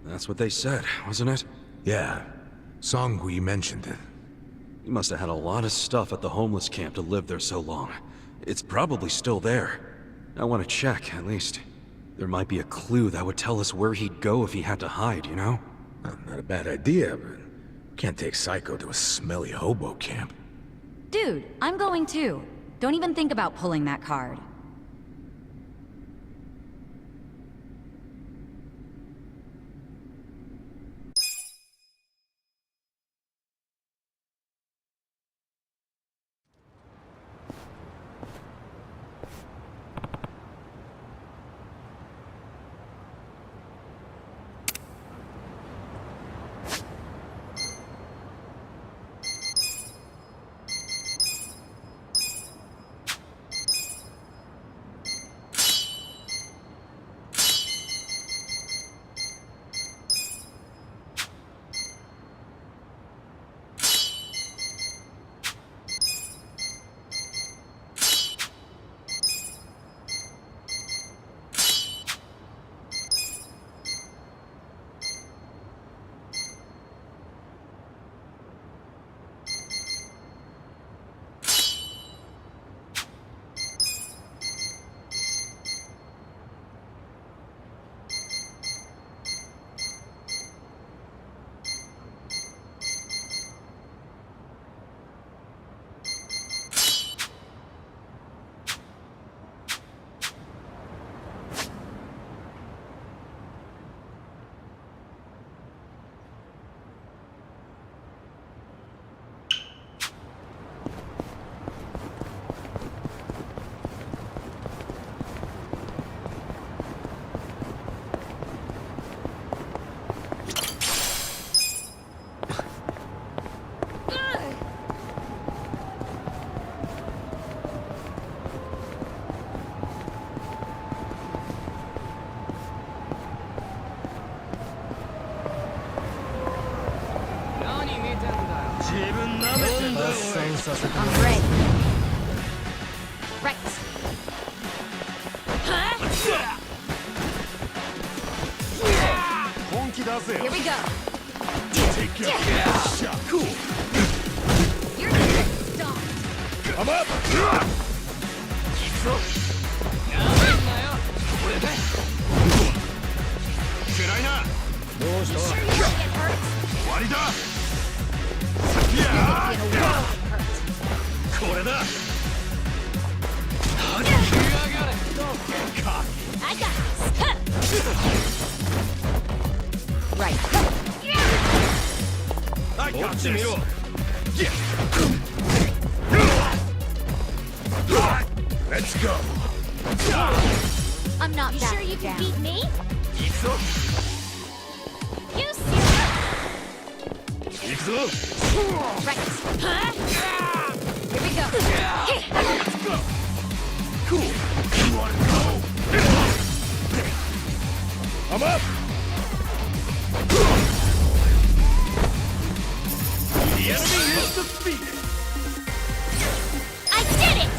That's what they said, wasn't it? Yeah, Songhui mentioned it. He must have had a lot of stuff at the homeless camp to live there so long. It's probably still there. I want to check, at least. There might be a clue that would tell us where he'd go if he had to hide, you know? Not a bad idea, but can't take Psycho to a smelly hobo camp. Dude, I'm going too. Don't even think about pulling that card. I'm ready. Right. Here we go. Cool. You're the stop. I'm up! You sure you won't get hurt? You're gonna be in a world of hurt. I got this. Right. I got this! Let's go! I'm not You backing sure you can down. beat me? You Right. Here we go. Cool. You wanna go? I'm up! The enemy is defeated! I did it!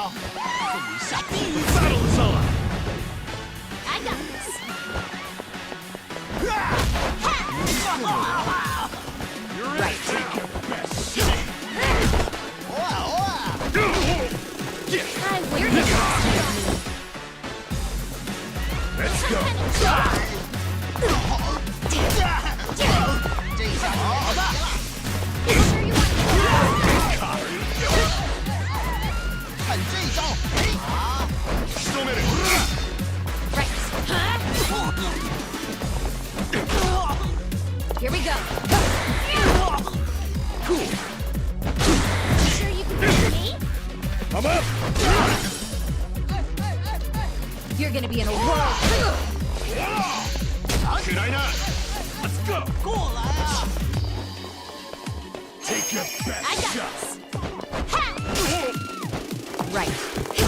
I got this. I will not Let's go. sure you want right. Here we go. Cool. You sure you can beat me? I'm up. You're gonna be in a whirl. Should I not? Let's go. Take your best I got shot. this. Ha! Right. You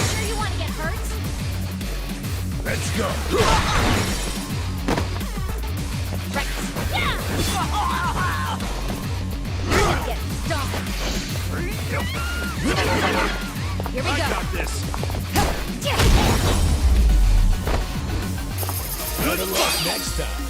sure you want to get hurt? Let's go. Right. Yeah! You're gonna get stomped. Here we I go. got this. Good luck next time.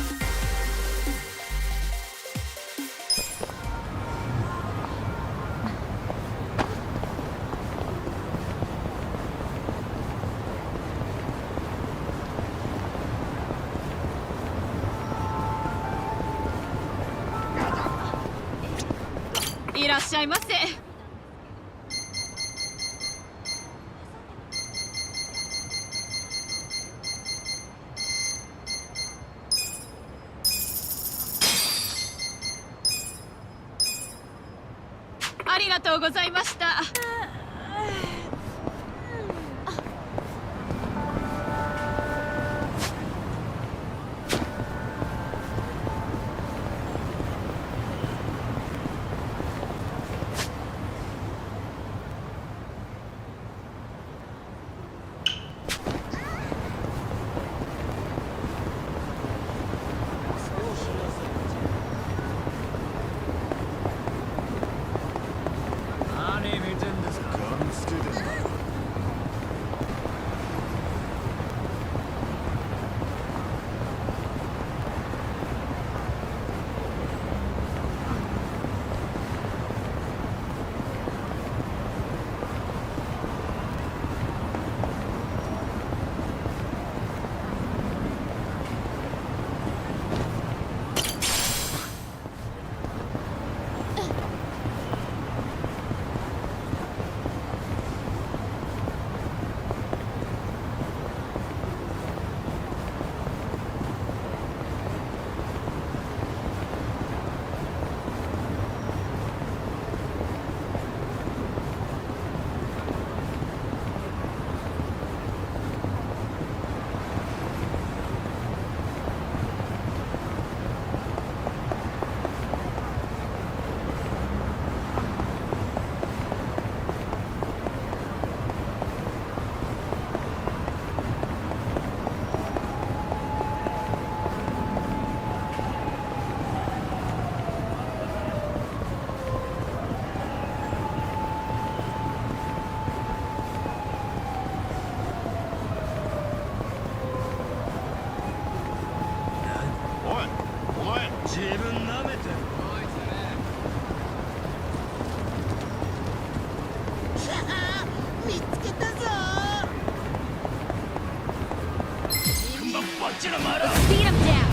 Let's beat him down.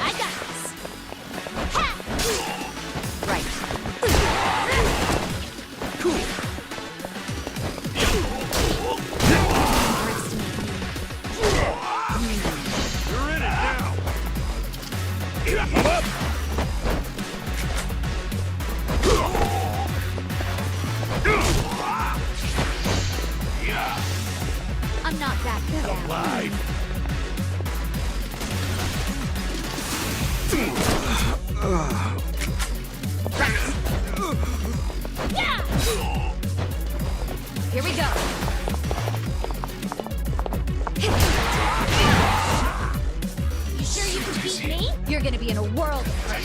I got this. Ha! Right. Cool. Hurts to meet you. You're in it now. I'm up. I'm not that down. Live. Yeah! Here we go. You sure you can beat me? You're gonna be be in a world of hurt.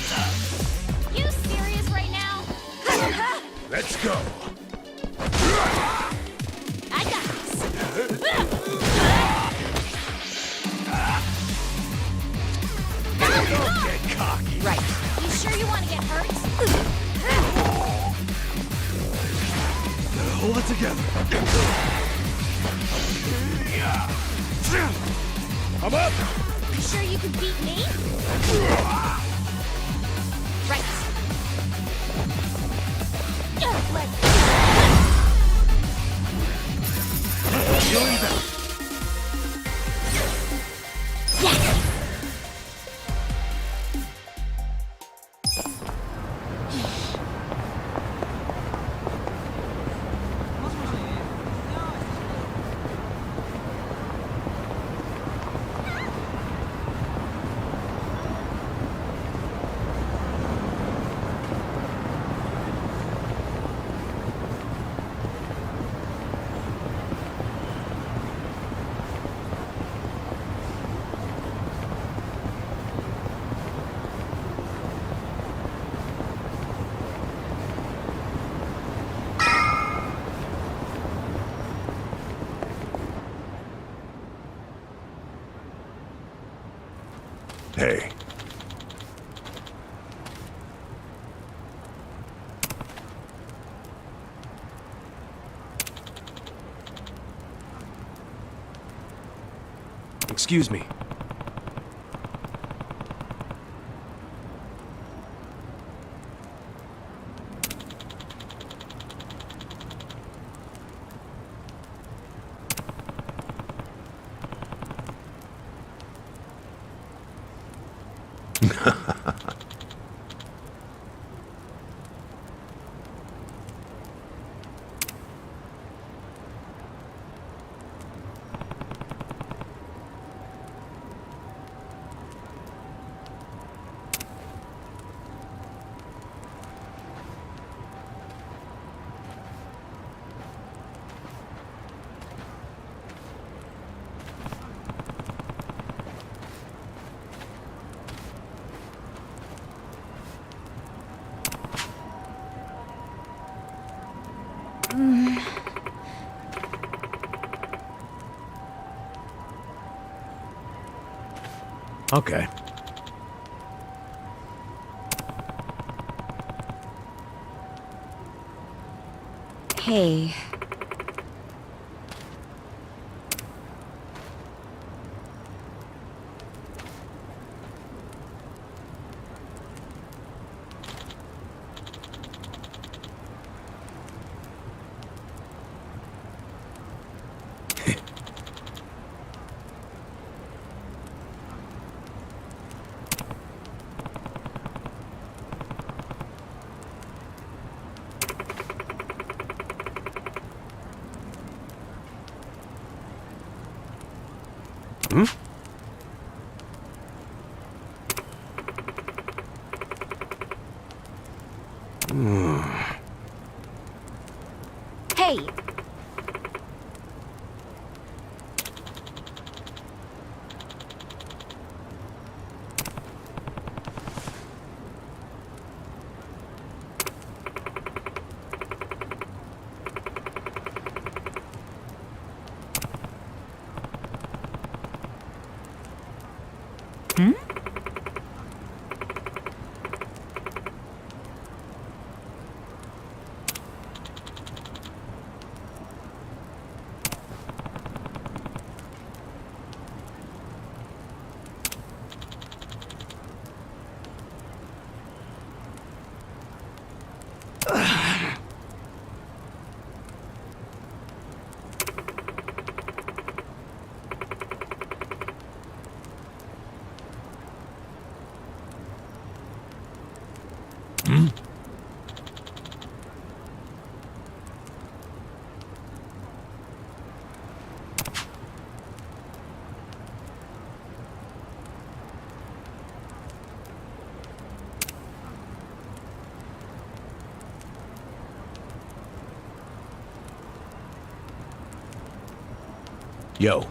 You serious right now? Let's go. I got this. Don't get cocky. Right. You sure you want to get hurt? Hold it together. I'm up. You sure you can beat me? Right. Let's Yes! Hey. Excuse me. Okay. Hey. Hmm? Hey! Hmm? Yo.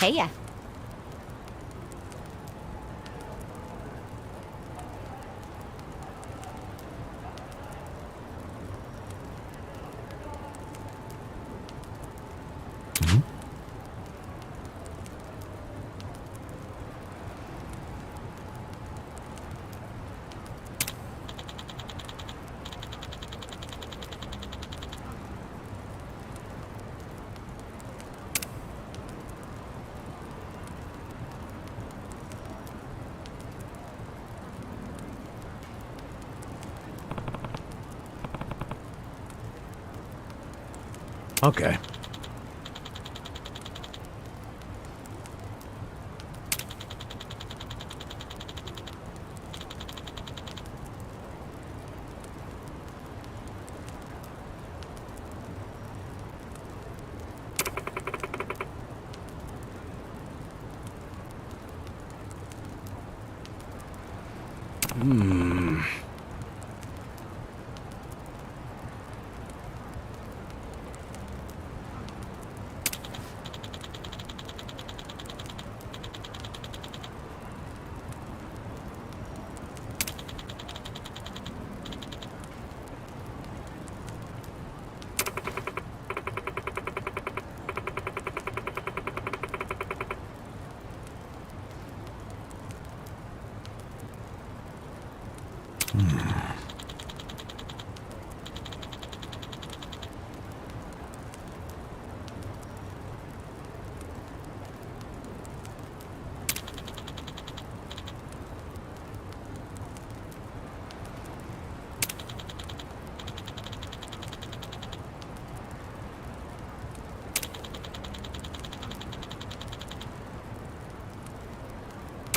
Hey ya. Okay.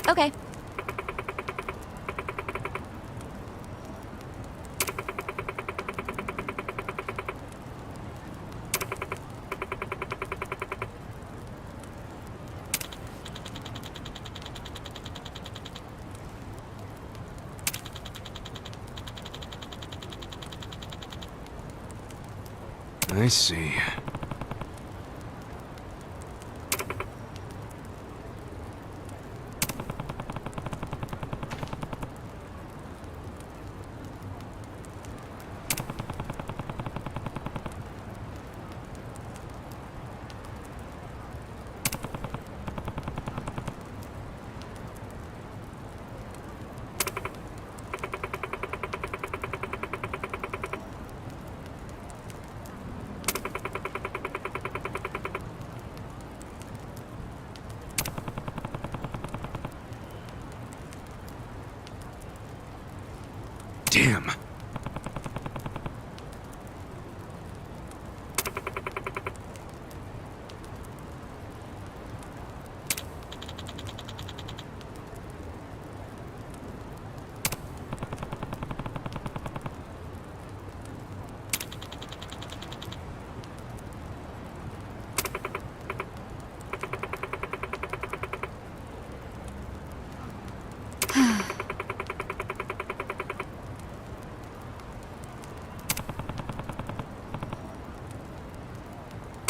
Okay. I see. Damn.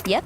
Yep.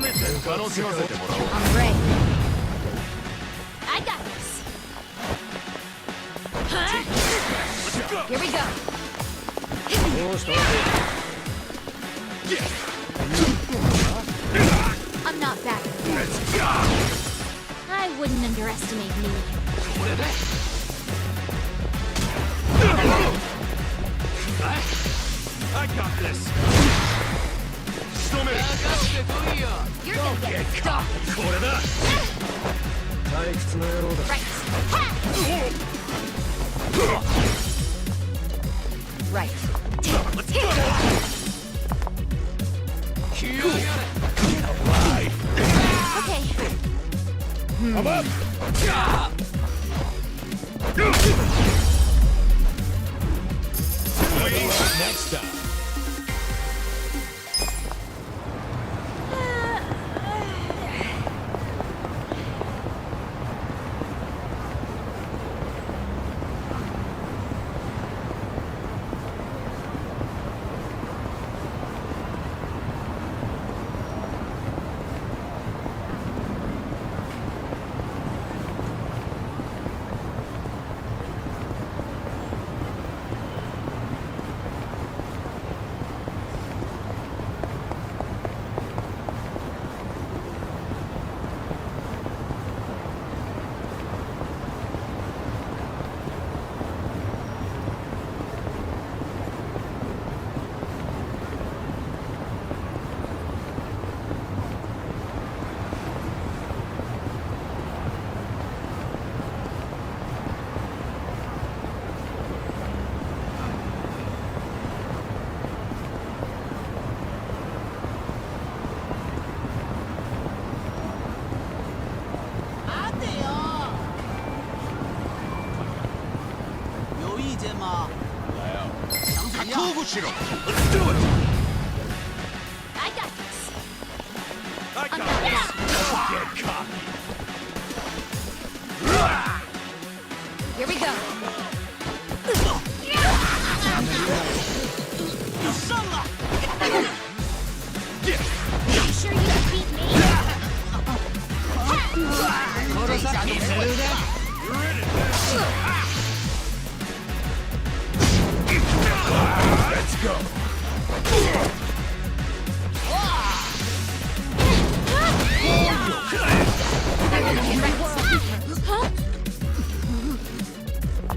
I'm ready. I got this. Huh? Here we go. I'm not back. I wouldn't underestimate me. I got this. You're gonna get stopped. Right. Right. Let's go. Okay. I'm up! Next up. Let's do it. I got this. I got not this. back. Don't get cocky. Here we go. You sure you can beat me? Let's go.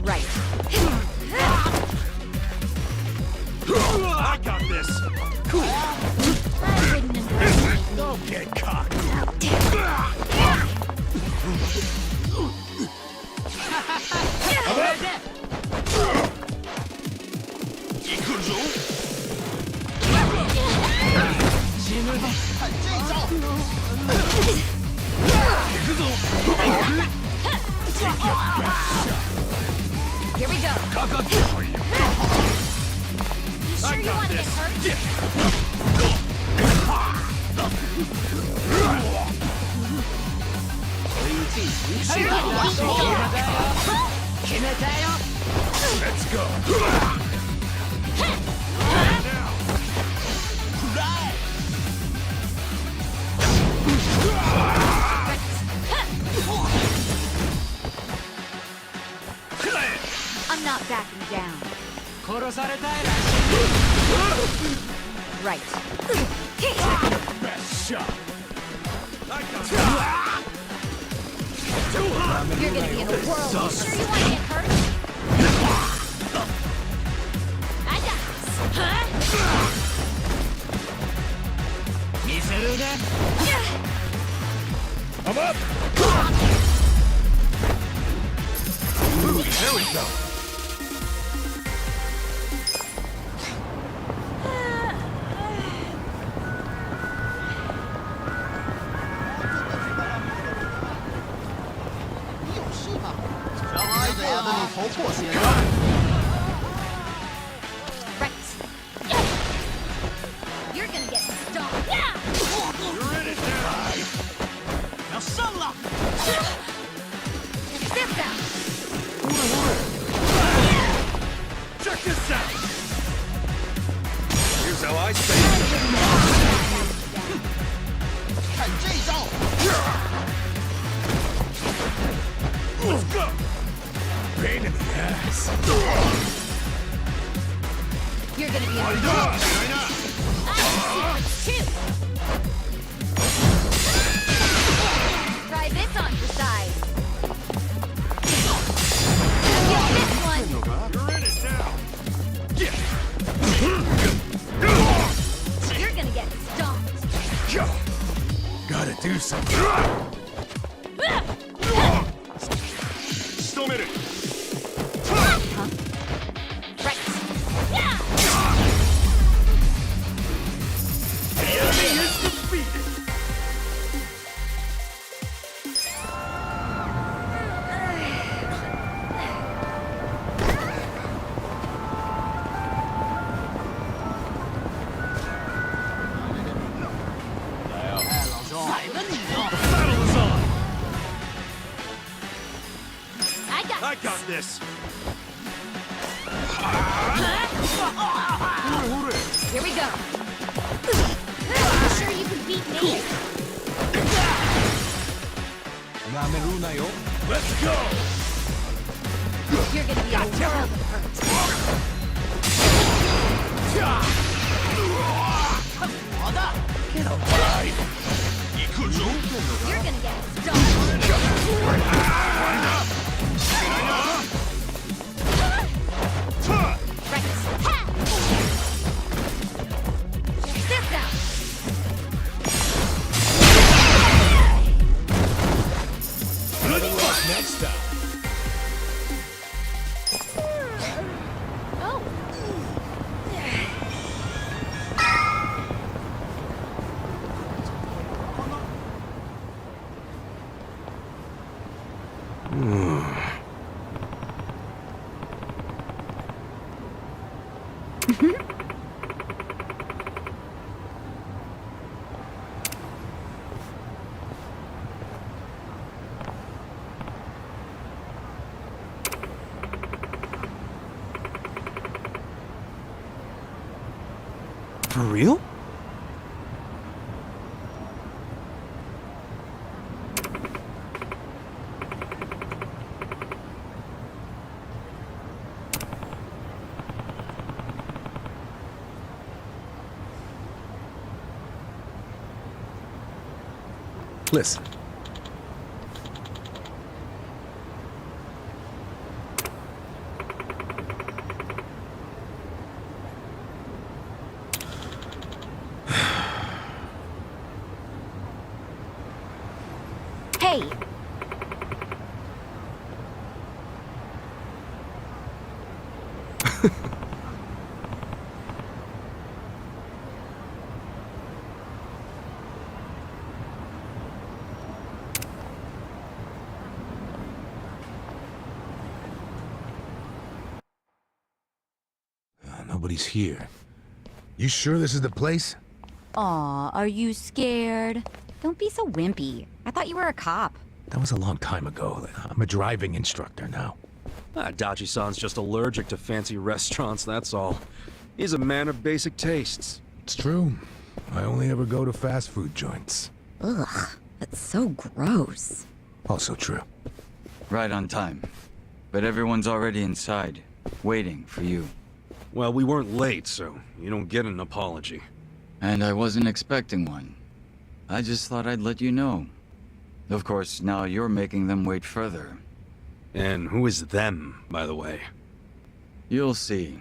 Right. I got this. I wouldn't underestimate me. Don't get cocky. Here we go. You sure you want to get hurt? Let's go. I'm not backing down. Right. Best shot. You're gonna be in a whirl. You sure you want to get hurt? I got this. Huh? I'm up. There we go. Right. You're gonna get stomped. Yeah. You're in it now. Check this out. Check this out. Here's how I say it. ass. You're gonna be in the I have secrets too. Try this on your side. Get this one. You're in it now. You're gonna get stomped. Gotta do something. Still made it. Right. Yeah. The enemy is defeated. Battle is on. I got this. Here we go. You sure you can beat me? Let's go. You're gonna be a world of hurt. Get alive. You're gonna get stomped. Right. Ha! Check this out. Good luck next time. Oh. For real? Listen. Hey! Nobody's here. You sure this is the place? Aw, are you scared? Don't be so wimpy. I thought you were a cop. That was a long time ago. I'm a driving instructor now. Dachi-san's just allergic to fancy restaurants, that's all. He's a man of basic tastes. It's true. I only ever go to fast food joints. Ugh, that's so gross. Also true. Right on time. But everyone's already inside, waiting for you. Well, we weren't late, so you don't get an apology. And I wasn't expecting one. I just thought I'd let you know. Of course, now you're making them wait further. And who is them, by the way? You'll see.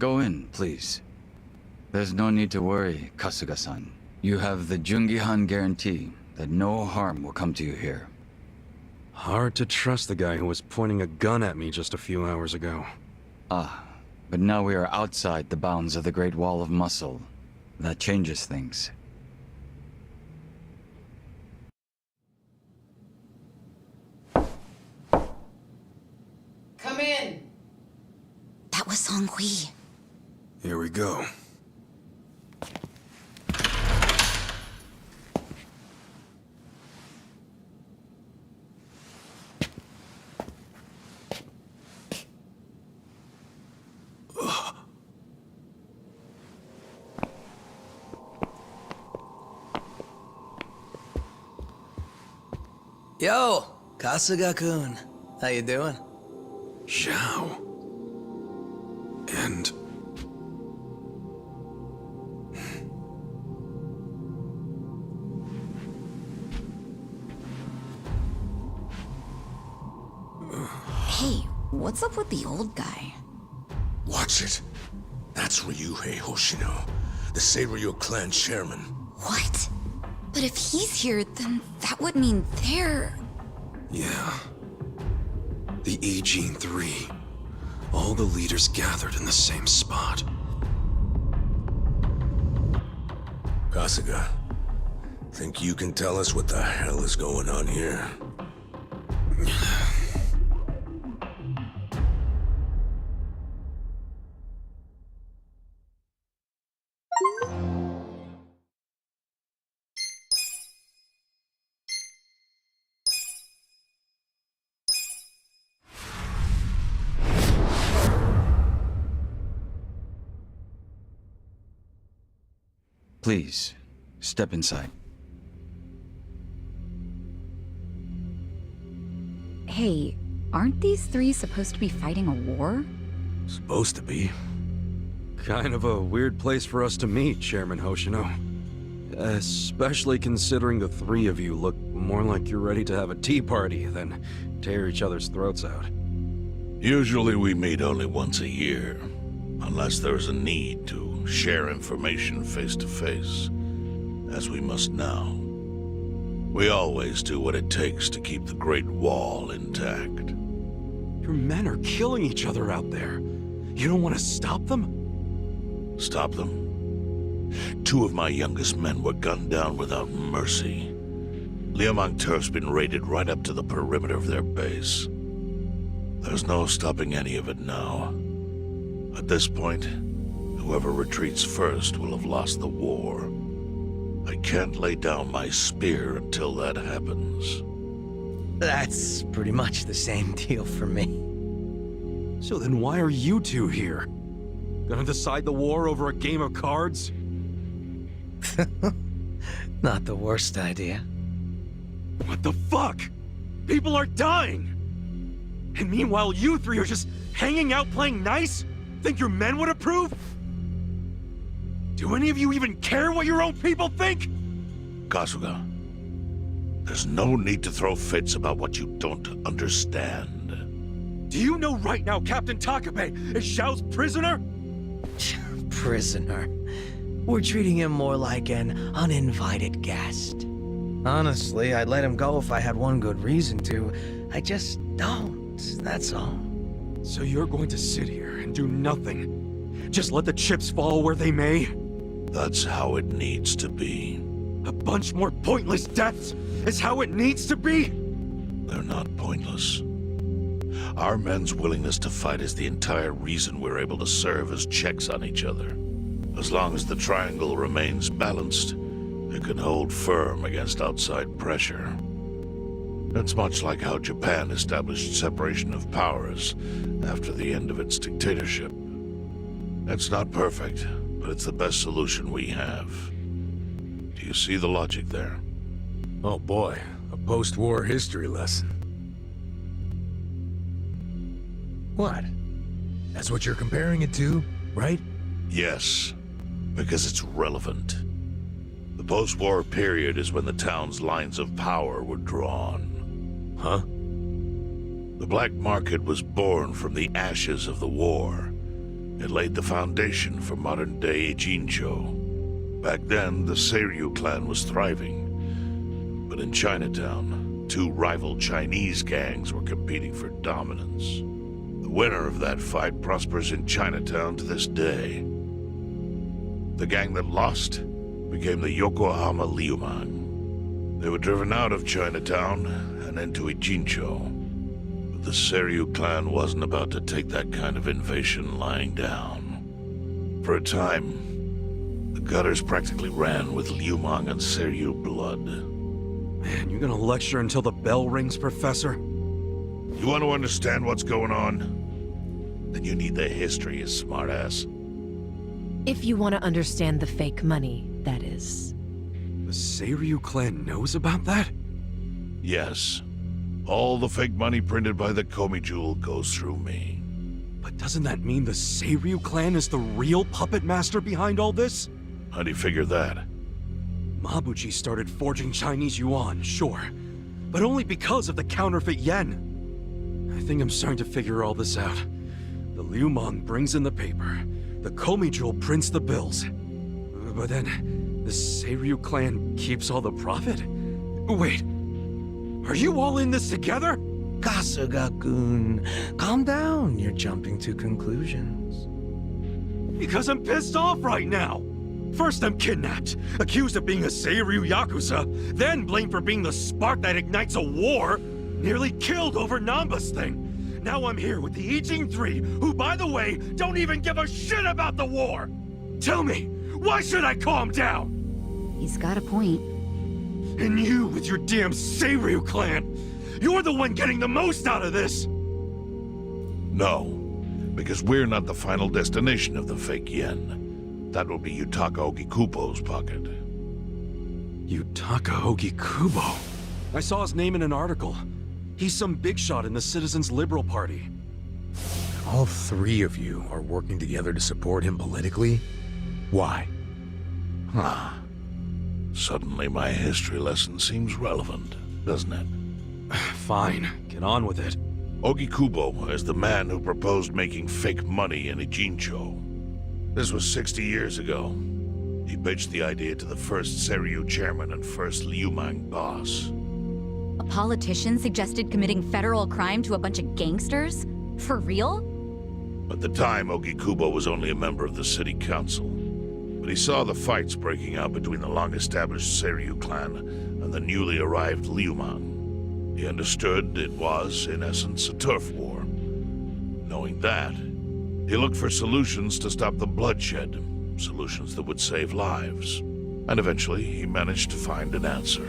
Go in, please. There's no need to worry, Kasuga-san. You have the Jungihan guarantee that no harm will come to you here. Hard to trust the guy who was pointing a gun at me just a few hours ago. Ah, but now we are outside the bounds of the Great Wall of Muscle. That changes things. Come in. That was Song-Hui. Here we go. Yo, Kasuga-kun. How you doing? Zhao. And... Hey, what's up with the old guy? Watch it. That's Ryuhei Hoshino, the Seiryu clan chairman. What? But if he's here, then that would mean they're... yeah. The Agene 3. All the leaders gathered in the same spot. Kasuga, think you can tell us what the hell is going on here? Please, step inside. Hey, aren't these three supposed to be fighting a war? Supposed to be. Kind of a weird place for us to meet, Chairman Hoshino. Especially considering the three of you look more like you're ready to have a tea party than tear each other's throats out. Usually we meet only once a year, unless there's a need to share information face to face, as we must now. We always do what it takes to keep the Great Wall intact. Your men are killing each other out there. You don't want to stop them? Stop them? 2 of my youngest men were gunned down without mercy. Liumang Turf's been raided right up to the perimeter of their base. There's no stopping any of it now. At this point, whoever retreats first will have lost the war. I can't lay down my spear until that happens. That's pretty much the same deal for me. So then why are you two here? Gonna decide the war over a game of cards? Not the worst idea. What the fuck? People are dying! And meanwhile you three are just hanging out playing nice? Think your men would approve? Do any of you even care what your own people think? Kasuga, there's no need to throw fits about what you don't understand. Do you know right now Captain Takabe is Zhao's prisoner? Prisoner. We're treating him more like an uninvited guest. Honestly, I'd let him go if I had one good reason to. I just don't, that's all. So you're going to sit here and do nothing? Just let the chips fall where they may? That's how it needs to be. A bunch more pointless deaths is how it needs to be? They're not pointless. Our men's willingness to fight is the entire reason we're able to serve as checks on each other. As long as the triangle remains balanced, it can hold firm against outside pressure. It's much like how Japan established separation of powers after the end of its dictatorship. It's not perfect, but it's the best solution we have. Do you see the logic there? Oh boy, a post-war history lesson. What? That's what you're comparing it to, right? Yes, because it's relevant. The post-war period is when the town's lines of power were drawn. Huh? The black market was born from the ashes of the war. It laid the foundation for modern-day Jinzhou. Back then, the Seiryu clan was thriving. But in Chinatown, 2 rival Chinese gangs were competing for dominance. The winner of that fight prospers in Chinatown to this day. The gang that lost became the Yokohama Liumang. They were driven out of Chinatown and into Jinzhou. But the Seiryu clan wasn't about to take that kind of invasion lying down. For a time, the gutters practically ran with Liumang and Seiryu blood. Man, you gonna lecture until the bell rings, Professor? You want to understand what's going on? Then you need the history, you smartass. If you want to understand the fake money, that is. The Seiryu clan knows about that? Yes. All the fake money printed by the Komi Jewel goes through me. But doesn't that mean the Seiryu clan is the real puppet master behind all this? How do you figure that? Mabuchi started forging Chinese yuan, sure. But only because of the counterfeit yen. I think I'm starting to figure all this out. The Liu Mang brings in the paper. The Komi Jewel prints the bills. But then, the Seiryu clan keeps all the profit? Wait, are you all in this together? Kasuga-kun, calm down. You're jumping to conclusions. Because I'm pissed off right now! First I'm kidnapped, accused of being a Seiryu Yakuza, then blamed for being the spark that ignites a war, nearly killed over Namba's thing. Now I'm here with the Ijing Three, who, by the way, don't even give a shit about the war! Tell me, why should I calm down? He's got a point. And you with your damn Seiryu clan! You're the one getting the most out of this! No, because we're not the final destination of the fake yen. That will be Yutaka Ogikubo's pocket. Yutaka Ogikubo? I saw his name in an article. He's some big shot in the Citizens Liberal Party. All three of you are working together to support him politically? Why? Huh. Suddenly my history lesson seems relevant, doesn't it? Fine, get on with it. Ogikubo is the man who proposed making fake money in Ijincho. This was 60 years ago. He pitched the idea to the first Seiryu chairman and first Liu Mang boss. A politician suggested committing federal crime to a bunch of gangsters? For real? At the time, Ogikubo was only a member of the city council. But he saw the fights breaking out between the long-established Seiryu clan and the newly arrived Liu Mang. He understood it was, in essence, a turf war. Knowing that, he looked for solutions to stop the bloodshed, solutions that would save lives. And eventually, he managed to find an answer.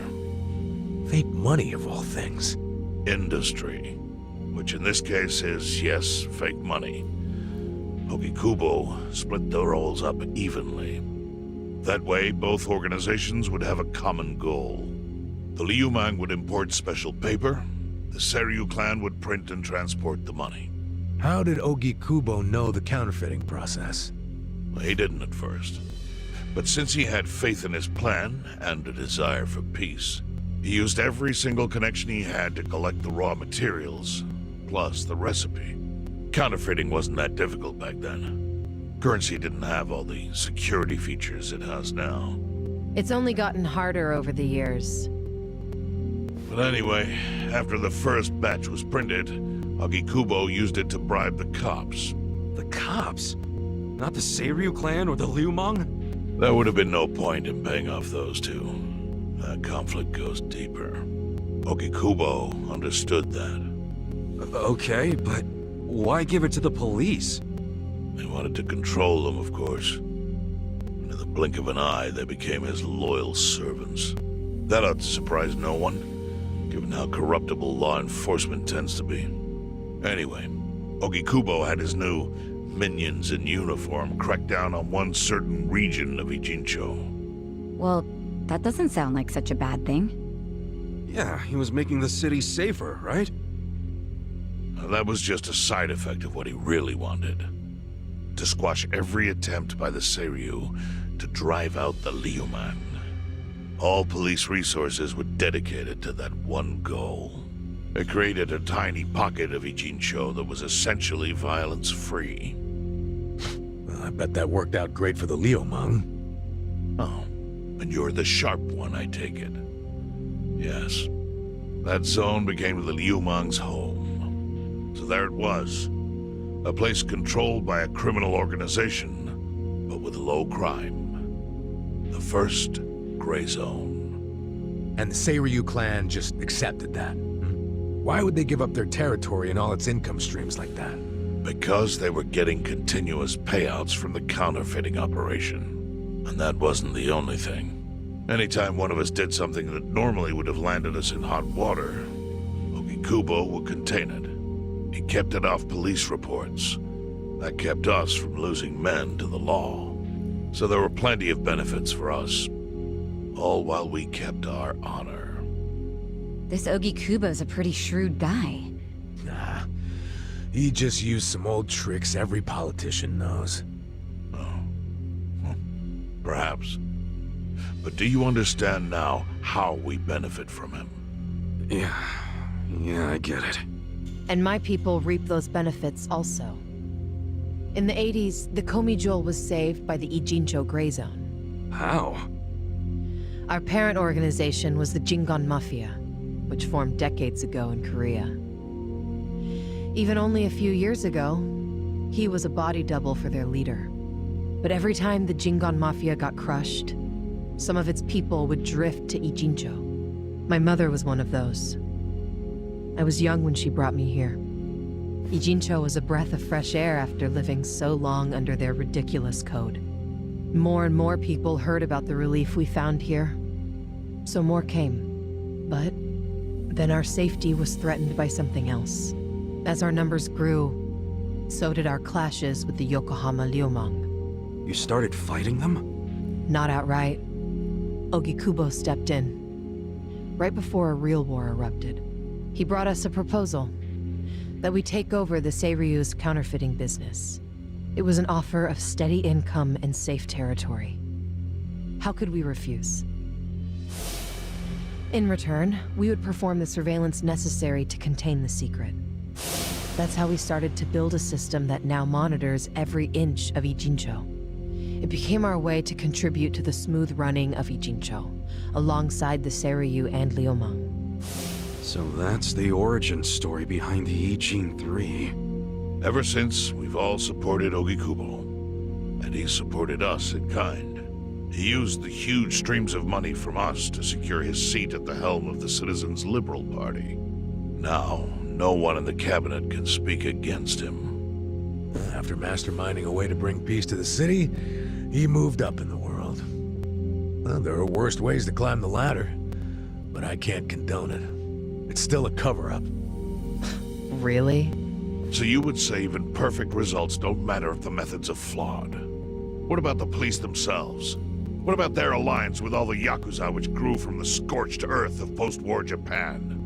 Fake money, of all things. Industry. Which in this case is, yes, fake money. Ogikubo split the roles up evenly. That way, both organizations would have a common goal. The Liu Mang would import special paper, the Seiryu clan would print and transport the money. How did Ogikubo know the counterfeiting process? Well, he didn't at first. But since he had faith in his plan and a desire for peace, he used every single connection he had to collect the raw materials, plus the recipe. Counterfeiting wasn't that difficult back then. Currency didn't have all the security features it has now. It's only gotten harder over the years. But anyway, after the first batch was printed, Ogikubo used it to bribe the cops. The cops? Not the Seiryu clan or the Liu Mang? There would have been no point in paying off those two. That conflict goes deeper. Ogikubo understood that. Okay, but why give it to the police? They wanted to control them, of course. And in the blink of an eye, they became his loyal servants. That ought to surprise no one, given how corruptible law enforcement tends to be. Anyway, Ogikubo had his new minions in uniform crack down on one certain region of Ijincho. Well, that doesn't sound like such a bad thing. Yeah, he was making the city safer, right? Now, that was just a side effect of what he really wanted. To squash every attempt by the Seiryu to drive out the Liu Mang. All police resources were dedicated to that one goal. It created a tiny pocket of Ijincho that was essentially violence-free. Well, I bet that worked out great for the Liu Mang. Oh, and you're the sharp one, I take it. Yes. That zone became the Liu Mang's home. So there it was. A place controlled by a criminal organization, but with low crime. The first gray zone. And the Seiryu clan just accepted that. Why would they give up their territory and all its income streams like that? Because they were getting continuous payouts from the counterfeiting operation. And that wasn't the only thing. Anytime one of us did something that normally would have landed us in hot water, Ogikubo would contain it. He kept it off police reports. That kept us from losing men to the law. So there were plenty of benefits for us. All while we kept our honor. This Ogikubo's a pretty shrewd guy. Nah, he just used some old tricks every politician knows. Perhaps. But do you understand now how we benefit from him? Yeah, I get it. And my people reap those benefits also. In the 80s, the Komi Jewel was saved by the Ijincho Gray Zone. How? Our parent organization was the Jingon Mafia, which formed decades ago in Korea. Even only a few years ago, he was a body double for their leader. But every time the Jingon Mafia got crushed, some of its people would drift to Ijincho. My mother was one of those. I was young when she brought me here. Ijincho was a breath of fresh air after living so long under their ridiculous code. More and more people heard about the relief we found here, so more came. But then our safety was threatened by something else. As our numbers grew, so did our clashes with the Yokohama Liumang. You started fighting them? Not outright. Ogikubo stepped in, right before a real war erupted. He brought us a proposal, that we take over the Seiryu's counterfeiting business. It was an offer of steady income and safe territory. How could we refuse? In return, we would perform the surveillance necessary to contain the secret. That's how we started to build a system that now monitors every inch of Ijincho. It became our way to contribute to the smooth running of Ijincho, alongside the Seiryu and Liumang. So that's the origin story behind the Ijin 3. Ever since, we've all supported Ogikubo, and he supported us in kind. He used the huge streams of money from us to secure his seat at the helm of the Citizens' Liberal Party. Now, no one in the cabinet can speak against him. After masterminding a way to bring peace to the city, he moved up in the world. Well, there are worse ways to climb the ladder, but I can't condone it. It's still a cover-up. Really? So you would say even perfect results don't matter if the methods are flawed? What about the police themselves? What about their alliance with all the Yakuza which grew from the scorched earth of post-war Japan?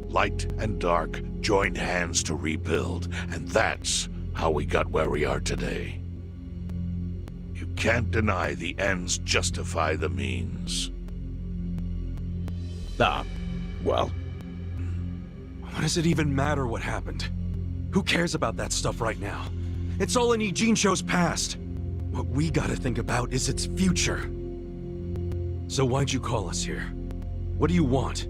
Light and dark joined hands to rebuild, and that's how we got where we are today. You can't deny the ends justify the means. Well, What does it even matter what happened? Who cares about that stuff right now? It's all in Ijincho's past. What we gotta think about is its future. So why'd you call us here? What do you want?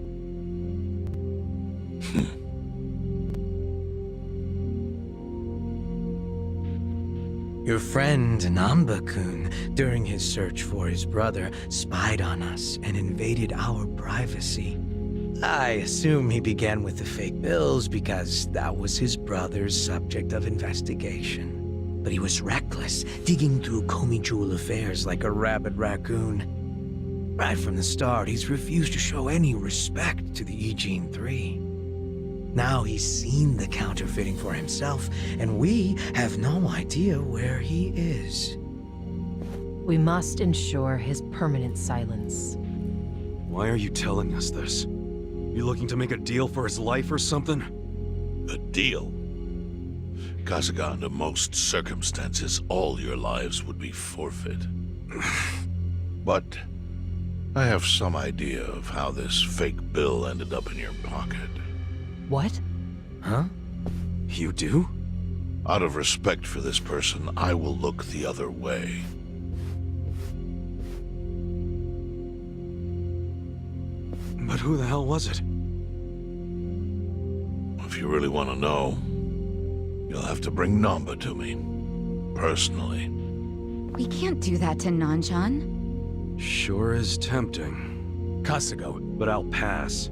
Your friend Namba-kun, during his search for his brother, spied on us and invaded our privacy. I assume he began with the fake bills because that was his brother's subject of investigation. But he was reckless, digging through Komi Jewel affairs like a rabid raccoon. Right from the start, he's refused to show any respect to the Ijin 3. Now he's seen the counterfeiting for himself, and we have no idea where he is. We must ensure his permanent silence. Why are you telling us this? You looking to make a deal for his life or something? A deal? Kasuga, under most circumstances, all your lives would be forfeit. But I have some idea of how this fake bill ended up in your pocket. What? Huh? You do? Out of respect for this person, I will look the other way. But who the hell was it? If you really want to know, you'll have to bring Namba to me. Personally. We can't do that to Nanchan. Sure is tempting. Kasuga, But I'll pass.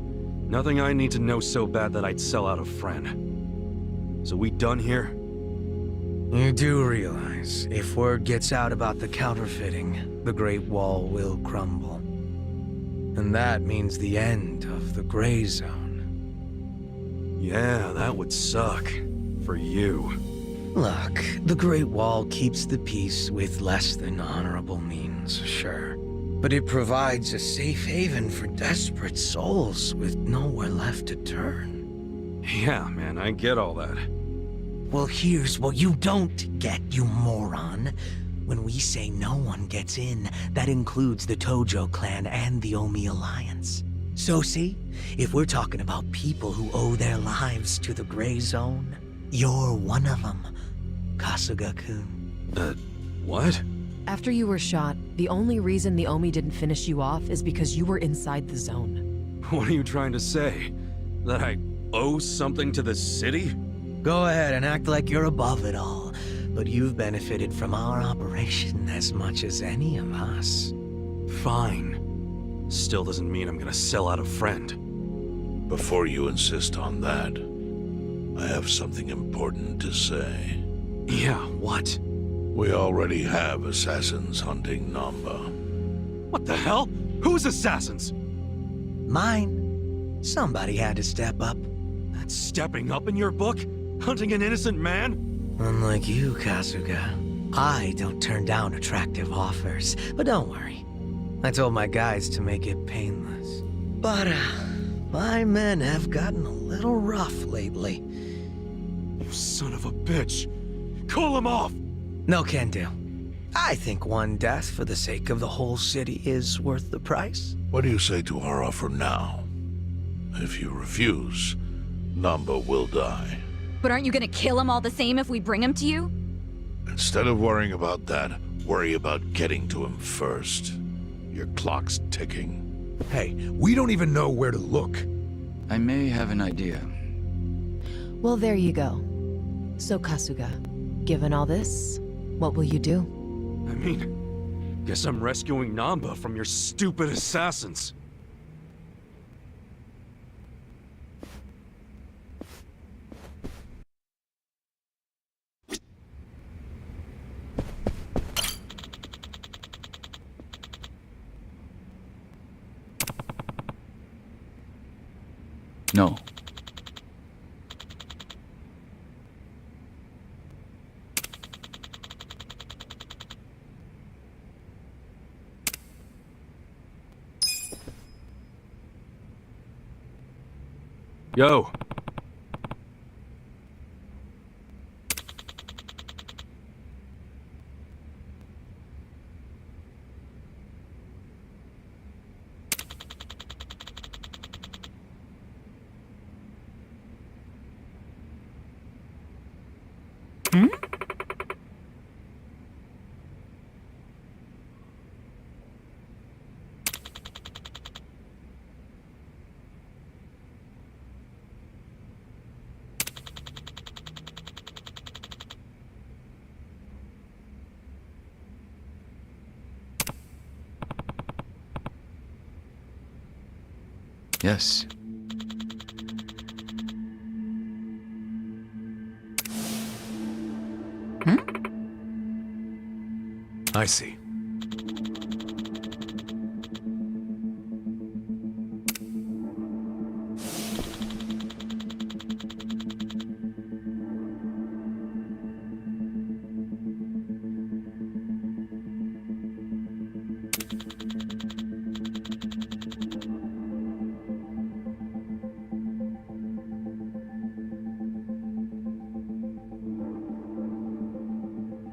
Nothing I need to know so bad that I'd sell out a friend. So we done here? You do realize, if word gets out about the counterfeiting, the Great Wall will crumble. And that means the end of the Gray Zone. Yeah, that would suck. For you. Look, the Great Wall keeps the peace with less than honorable means, sure. but it provides a safe haven for desperate souls with nowhere left to turn. Yeah, man, I get all that. Well, here's what you don't get, you moron. When we say no one gets in, that includes the Tojo clan and the Omi Alliance. So see, if we're talking about people who owe their lives to the Gray Zone, you're one of them, Kasuga-kun. What? After you were shot, the only reason the Omi didn't finish you off is because you were inside the zone. What are you trying to say? That I owe something to the city? Go ahead and act like you're above it all, but you've benefited from our operation as much as any of us. Fine. Still doesn't mean I'm gonna sell out a friend. Before you insist on that, I have something important to say. Yeah, what? We already have assassins hunting Namba. What the hell? Who's assassins? Mine. Somebody had to step up. That's stepping up in your book? Hunting an innocent man? Unlike you, Kasuga, I don't turn down attractive offers. But don't worry. I told my guys to make it painless. But, my men have gotten a little rough lately. You son of a bitch! Call him off! No can do. I think one death for the sake of the whole city is worth the price. What do you say to our offer now? If you refuse, Namba will die. But aren't you gonna kill him all the same if we bring him to you? Instead of worrying about that, worry about getting to him first. Your clock's ticking. Hey, we don't even know where to look. I may have an idea. Well, there you go. So, Kasuga, given all this, what will you do? I mean, guess I'm rescuing Namba from your stupid assassins. No. Yo. Yes. I see.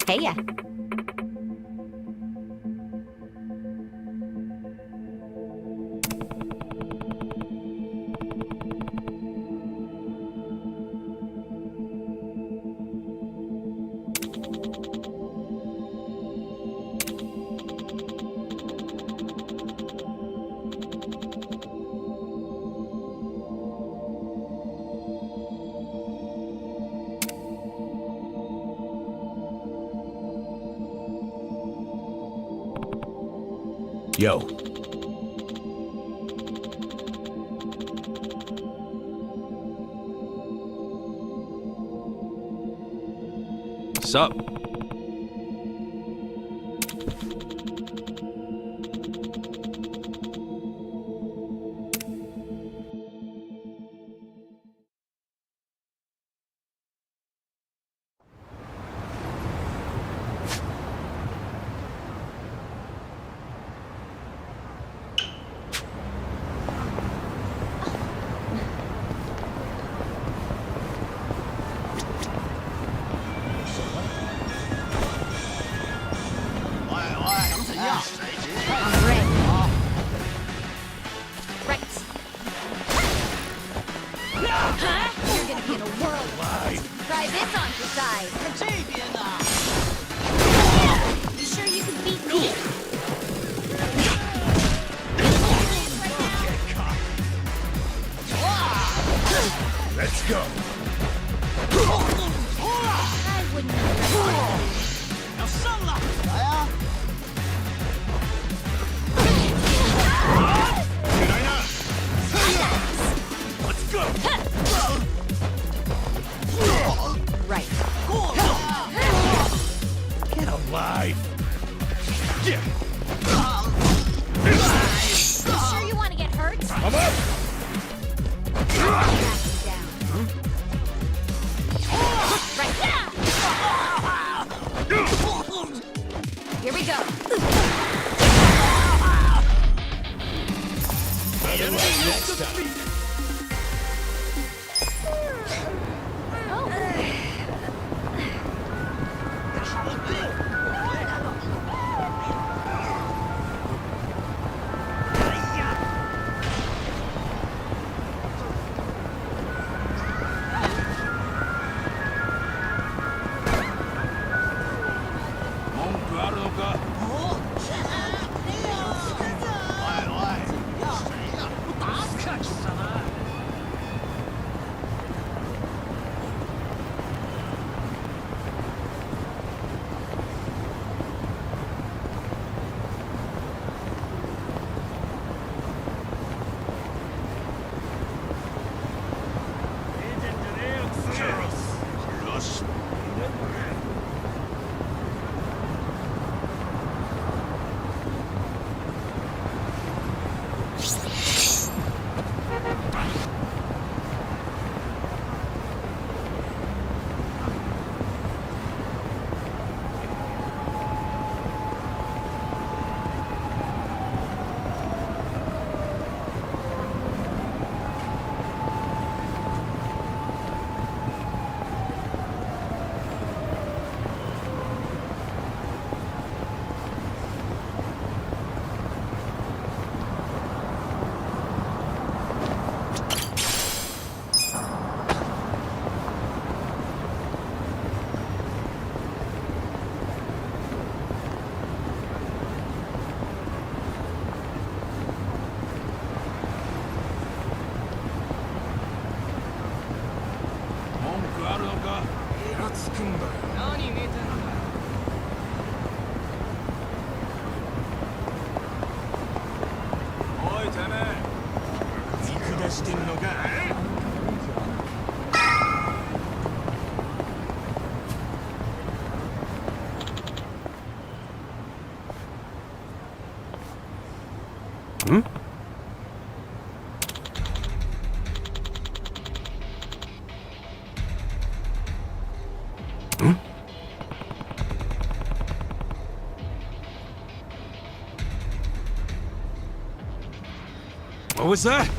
Heya. Yo. Sup? Try this on your side. You sure you can beat me? Let's go. I wouldn't. Let's go. Right. Get alive. Yeah. You sure you want to get hurt? I'm up. Back down. Right. Here we go. Better luck next time. What was that?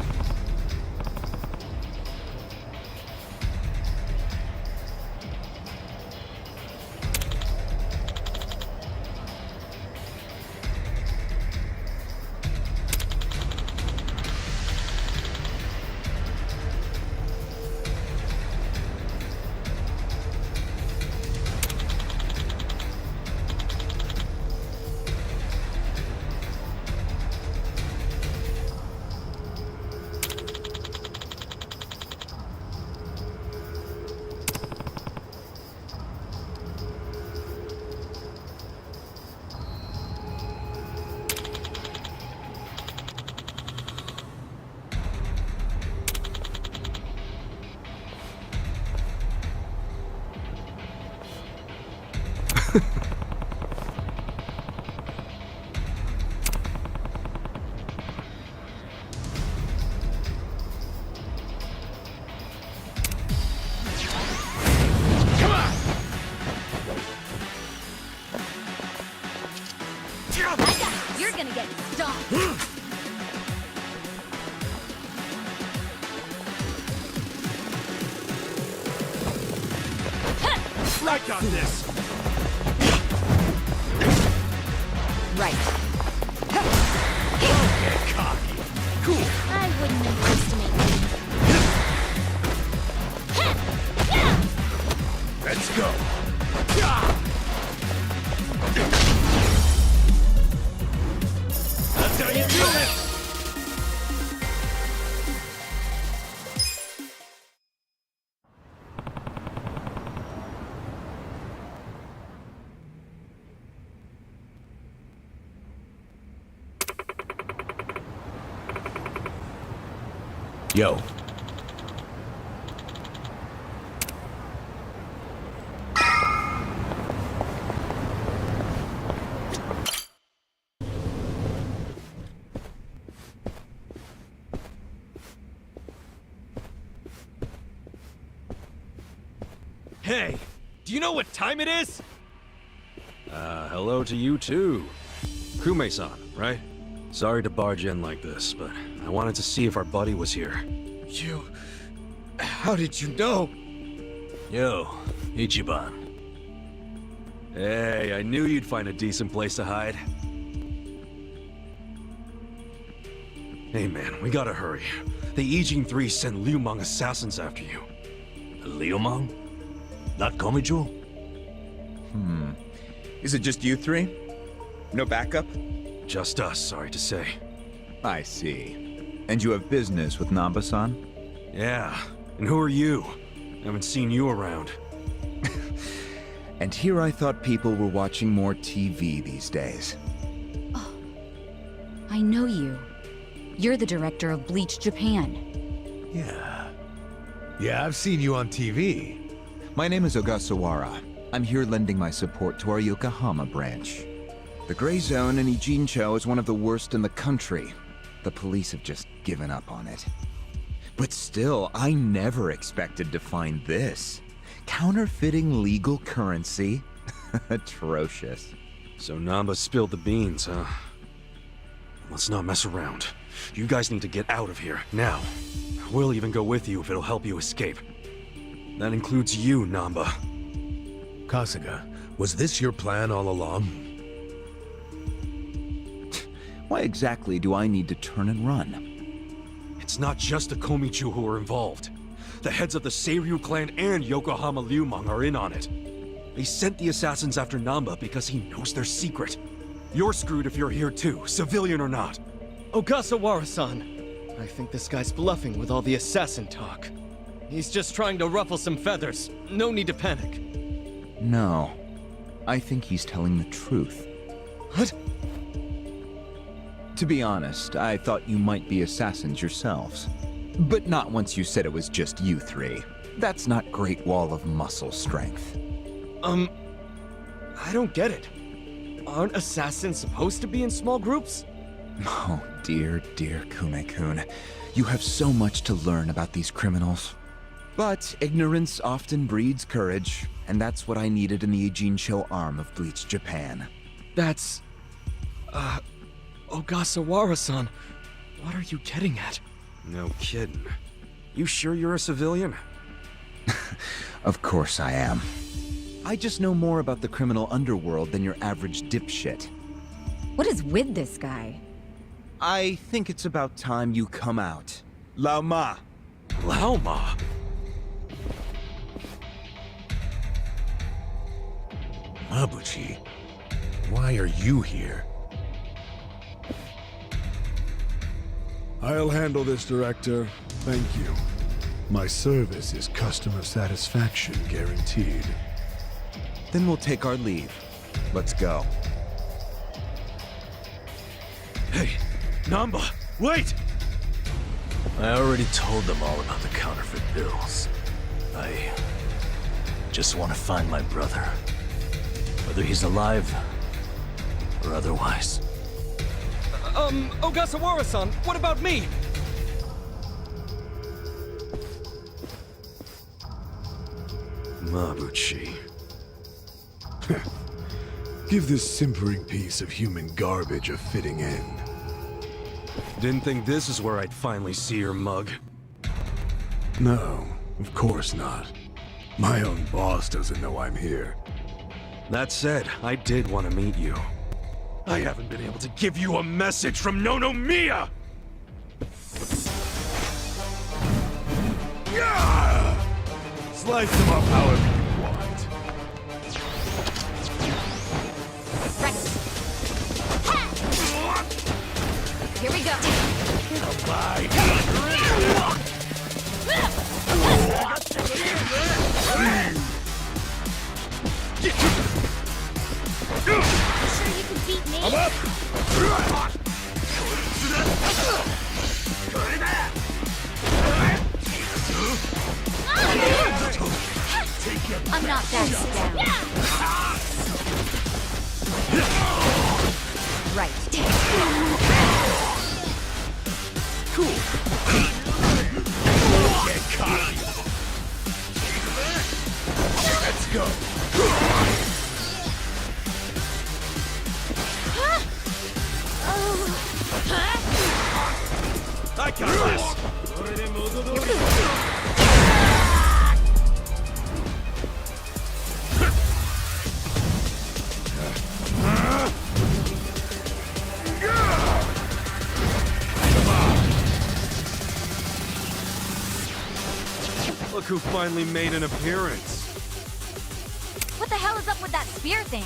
You're gonna get stomped. I got this. Right. Don't get cocky. Cool. I wouldn't underestimate you. go! That's how you do it! Yo. Hey, do you know what time it is? Hello to you too. Kume-san, right? Sorry to barge in like this, but I wanted to see if our buddy was here. You... How did you know? Yo, Ichiban. Hey, I knew you'd find a decent place to hide. Hey man, we gotta hurry. The Ijin 3 sent Liu Meng assassins after you. Liu Meng? Not Komijo? Is it just you three? No backup? Just us, sorry to say. I see. And you have business with Namba-san? Yeah, and who are you? Haven't seen you around. And here I thought people were watching more TV these days. I know you. You're the director of Bleach Japan. Yeah. Yeah, I've seen you on TV. My name is Ogasawara. I'm here lending my support to our Yokohama branch. The Gray Zone in Ijincho is one of the worst in the country. The police have just given up on it. But still, I never expected to find this. Counterfeiting legal currency? Atrocious. So Namba spilled the beans, huh? Let's not mess around. You guys need to get out of here, now. We'll even go with you if it'll help you escape. That includes you, Namba. Kasuga, was this your plan all along? Why exactly do I need to turn and run? It's not just the Komichu who are involved. The heads of the Seiryu clan and Yokohama Liu Meng are in on it. They sent the assassins after Namba because he knows their secret. You're screwed if you're here too, civilian or not. Ogasawara-san, I think this guy's bluffing with all the assassin talk. He's just trying to ruffle some feathers. No need to panic. No. I think he's telling the truth. What? To be honest, I thought you might be assassins yourselves. But not once you said it was just you three. That's not Great Wall of muscle strength. I don't get it. Aren't assassins supposed to be in small groups? Oh, dear, dear Kume-kun. You have so much to learn about these criminals. But ignorance often breeds courage, and that's what I needed in the Ijincho arm of Bleach Japan. That's... Ogasawara-san, what are you getting at? No kidding. You sure you're a civilian? Of course I am. I just know more about the criminal underworld than your average dipshit. What is with this guy? I think it's about time you come out. Lao Ma! Lao Ma? Mabuchi, why are you here? I'll handle this, Director. Thank you. My service is customer satisfaction guaranteed. Then we'll take our leave. Let's go. Hey, Namba, wait! I already told them all about the counterfeit bills. I just want to find my brother. Whether he's alive or otherwise. Ogasawara-san, what about me? Mabuchi. Give this simpering piece of human garbage a fitting end. Didn't think this is where I'd finally see your mug. No, of course not. My own boss doesn't know I'm here. That said, I did want to meet you. I haven't been able to give you a message from Nonomiya! Yeah! Slice them up however you want. Here we go. You sure you can beat me? I'm up! I'm not backing down. Right. Cool. Get caught. Let's go. I got this! Look who finally made an appearance. What the hell is up with that spear thing?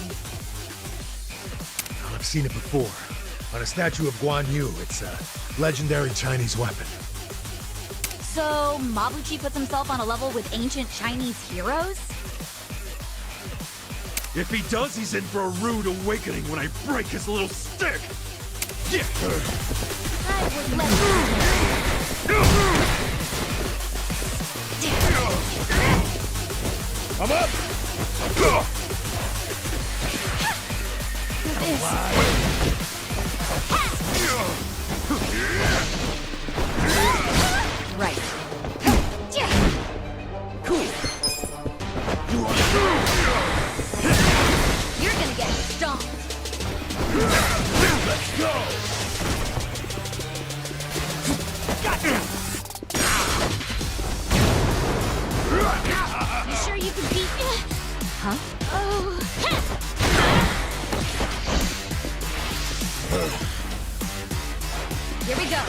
I've seen it before. On a statue of Guan Yu, it's a legendary Chinese weapon. So, Mabuchi puts himself on a level with ancient Chinese heroes? If he does, he's in for a rude awakening when I break his little stick! Yeah. I would let I'm up! Right. Cool. You're gonna get stomped. Let's go! Gotcha! You sure you can beat me? Huh? Oh. Here we go.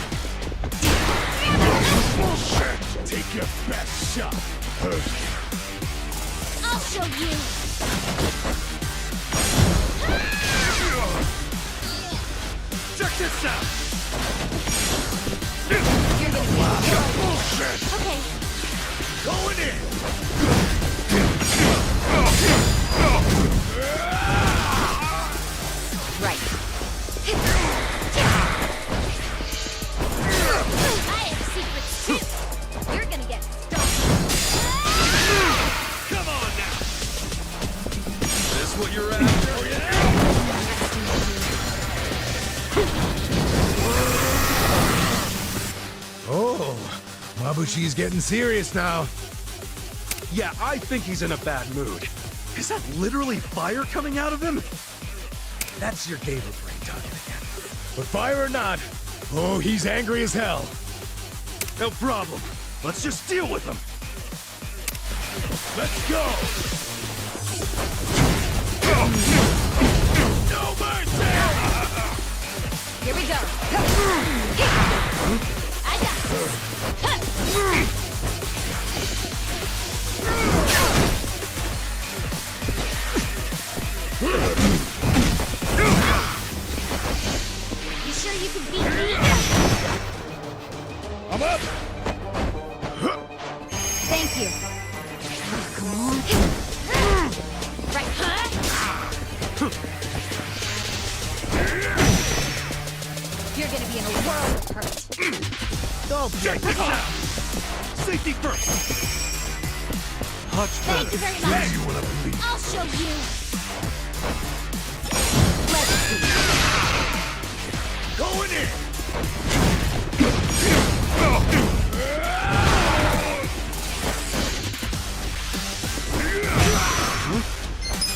Bullshit! Take your best shot. I'll show you. Check this out! You're gonna be Bullshit! okay. Going in! Right. I have secrets too. You're gonna get stomped. Come on now! This what you're after? Oh, yeah? Oh, Mabuchi's getting serious now. Yeah, I think he's in a bad mood. Is that literally fire coming out of him? That's your gamer brain talking again. But fire or not, oh, he's angry as hell. No problem. Let's just deal with him. Let's go! No mercy! Here we go. I got this. You sure you can beat me? I'm up! Thank you. Oh, come on. Right, huh? You're gonna be in a world of hurt. Oh, check this out! Safety first! Much Thank you very much. You wanna believe? I'll show you. Let's see. Going in!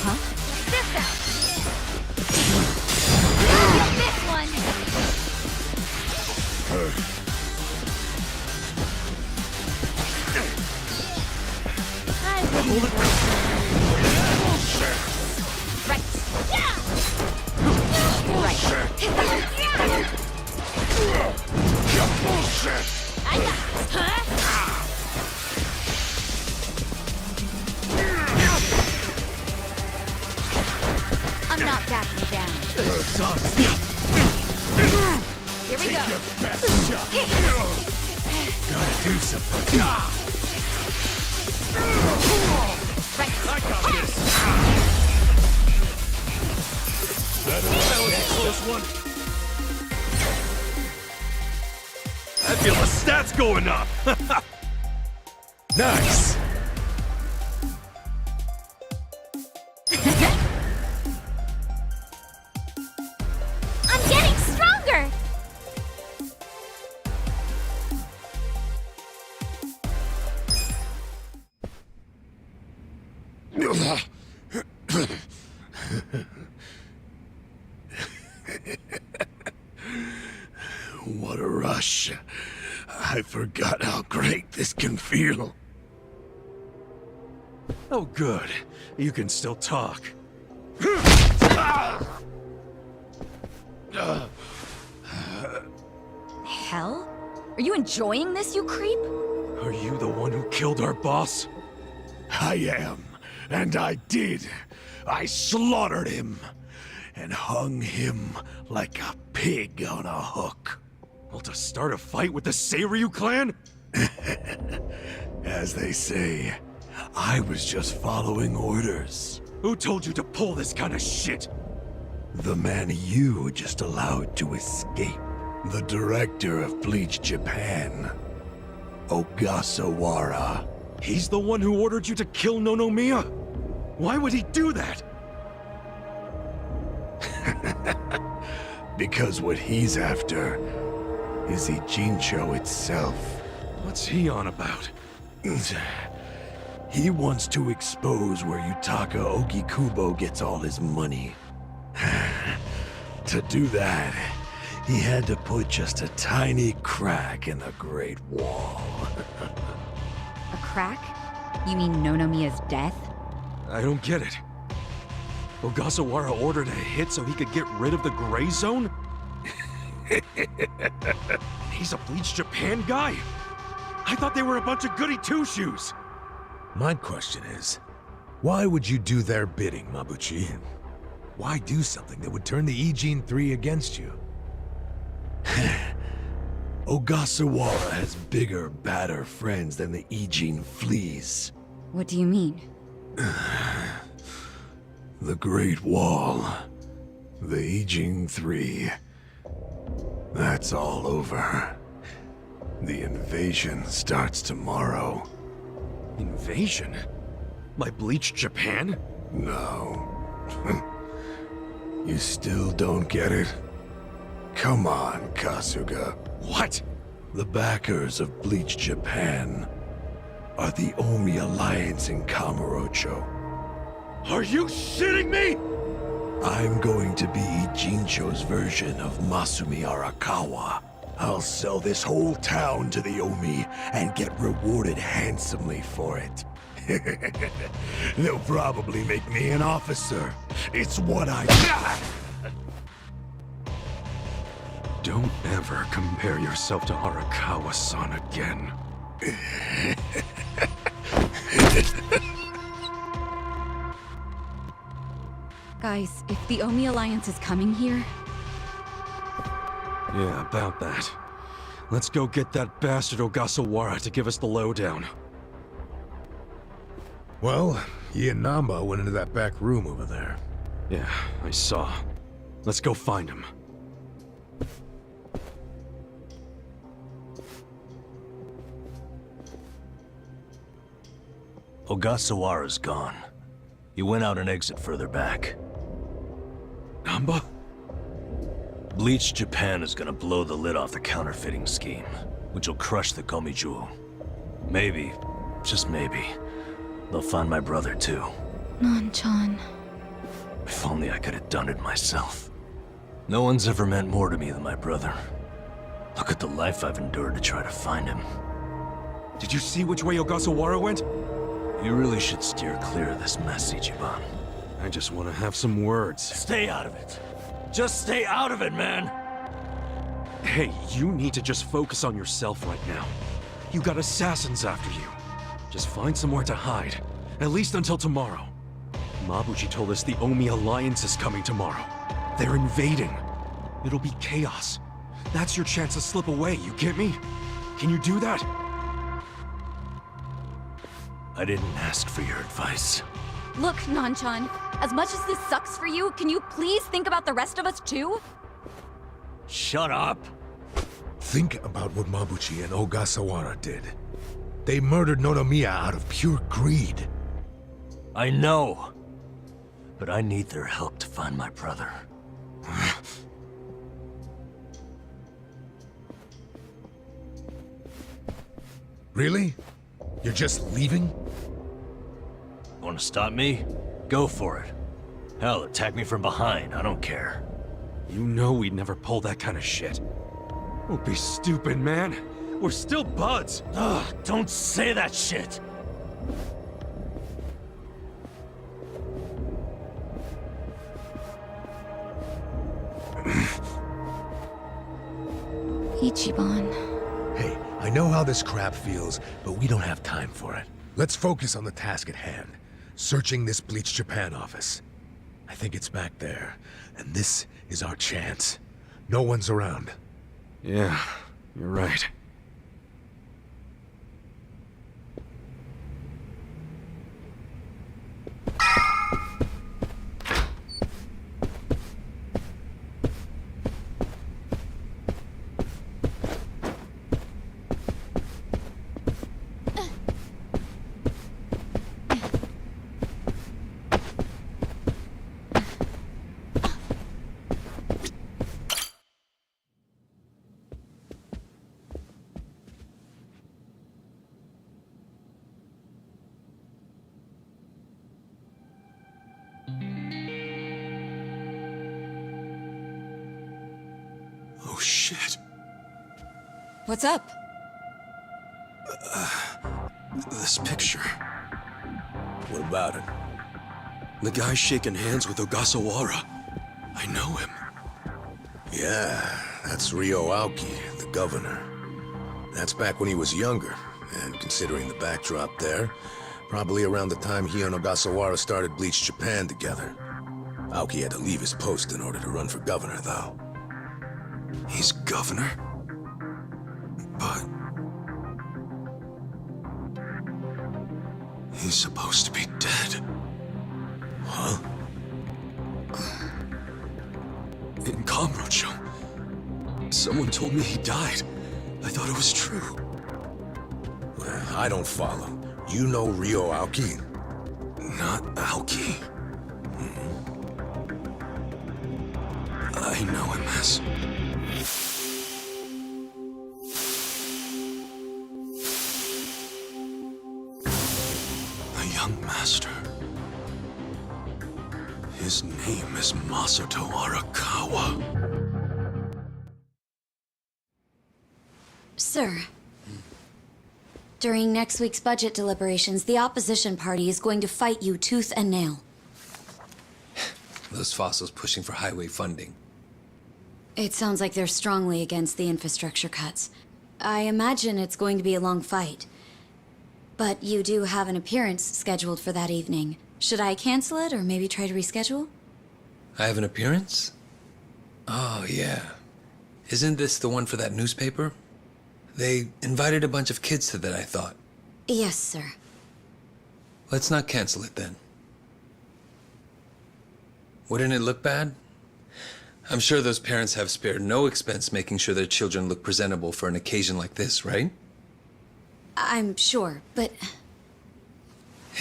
Huh? This out. This one. I wouldn't. Right. Yeah. Right. Bullshit! I got this, huh? I'm not backing down. This sucks. Here Here we go. Take your best shot. Gotta do something. Right. I got this! That was a close one. I feel the stats going up! Nice. I'm getting stronger! What a rush. I forgot how great this can feel. Oh, good. You can still talk. Hell? Are you enjoying this, you creep? Are you the one who killed our boss? I am, and I did. I slaughtered him, and hung him like a pig on a hook. Well, to start a fight with the Seiryu clan? As they say, I was just following orders. Who told you to pull this kind of shit? The man you just allowed to escape. The director of Bleach Japan, Ogasawara. He's the one who ordered you to kill Nonomiya? Why would he do that? Because what he's after is Ijincho itself. What's he on about? He wants to expose where Yutaka Ogikubo gets all his money. To do that, he had to put just a tiny crack in the Great Wall. A crack? You mean Nonomiya's death? I don't get it. Ogasawara ordered a hit so he could get rid of the Gray Zone? He's a Bleach Japan guy? I thought they were a bunch of goody two-shoes. My question is, why would you do their bidding, Mabuchi? Why do something that would turn the Ijin 3 against you? Ogasawara has bigger, badder friends than the Ijin fleas. What do you mean? The Great Wall. The Ijin 3. That's all over. The invasion starts tomorrow. Invasion? By Bleach Japan? No. You still don't get it? Come on, Kasuga. What? The backers of Bleach Japan are the Omi Alliance in Kamurocho. Are you shitting me? I'm going to be Ijincho's version of Masumi Arakawa. I'll sell this whole town to the Omi and get rewarded handsomely for it. They'll probably make me an officer. It's what I... Don't ever compare yourself to Arakawa-san again. Guys, if the Omi Alliance is coming here... Yeah, about that. Let's go get that bastard Ogasawara to give us the lowdown. Well, he and Namba went into that back room over there. Yeah, I saw. Let's go find him. Ogasawara's gone. He went out an exit further back. Namba? Bleach Japan is gonna blow the lid off the counterfeiting scheme, which will crush the Gomijuo. Maybe, just maybe, they'll find my brother too. Non-chan. If only I could have done it myself. No one's ever meant more to me than my brother. Look at the life I've endured to try to find him. Did you see which way Ogasawara went? You really should steer clear of this mess, Ichiban. I just want to have some words. Stay out of it. Just stay out of it, man! Hey, you need to just focus on yourself right now. You got assassins after you. Just find somewhere to hide. At least until tomorrow. Mabuchi told us the Omi Alliance is coming tomorrow. They're invading. It'll be chaos. That's your chance to slip away, you get me? Can you do that? I didn't ask for your advice. Look, Nanchan, as much as this sucks for you, can you please think about the rest of us too? Shut up! Think about what Mabuchi and Ogasawara did. They murdered Nonomiya out of pure greed. I know. But I need their help to find my brother. Really? You're just leaving? Want to stop me? Go for it. Hell, attack me from behind. I don't care. You know we'd never pull that kind of shit. Don't be stupid, man. We're still buds. Ugh, don't say that shit! Ichiban. Hey, I know how this crap feels, but we don't have time for it. Let's focus on the task at hand. Searching this Bleach Japan office. I think it's back there, and this is our chance. No one's around. Yeah, you're right. Oh shit. What's up? This picture. What about it? The guy shaking hands with Ogasawara. I know him. Yeah, that's Ryo Aoki, the governor. That's back when he was younger, and considering the backdrop there, probably around the time he and Ogasawara started Bleach Japan together. Aoki had to leave his post in order to run for governor, though. He's governor? But... he's supposed to be dead. Huh? In Kamurocho, someone told me he died. I thought it was true. Well, I don't follow. You know Ryo Aoki? Not Aoki. I know him as... a young master. His name is Masato Arakawa. Sir. During next week's budget deliberations, the opposition party is going to fight you tooth and nail. Those fossils pushing for highway funding. It sounds like they're strongly against the infrastructure cuts. I imagine it's going to be a long fight. But you do have an appearance scheduled for that evening. Should I cancel it or maybe try to reschedule? I have an appearance? Oh, yeah. Isn't this the one for that newspaper? They invited a bunch of kids to that, I thought. Yes, sir. Let's not cancel it then. Wouldn't it look bad? I'm sure those parents have spared no expense making sure their children look presentable for an occasion like this, right? I'm sure, but...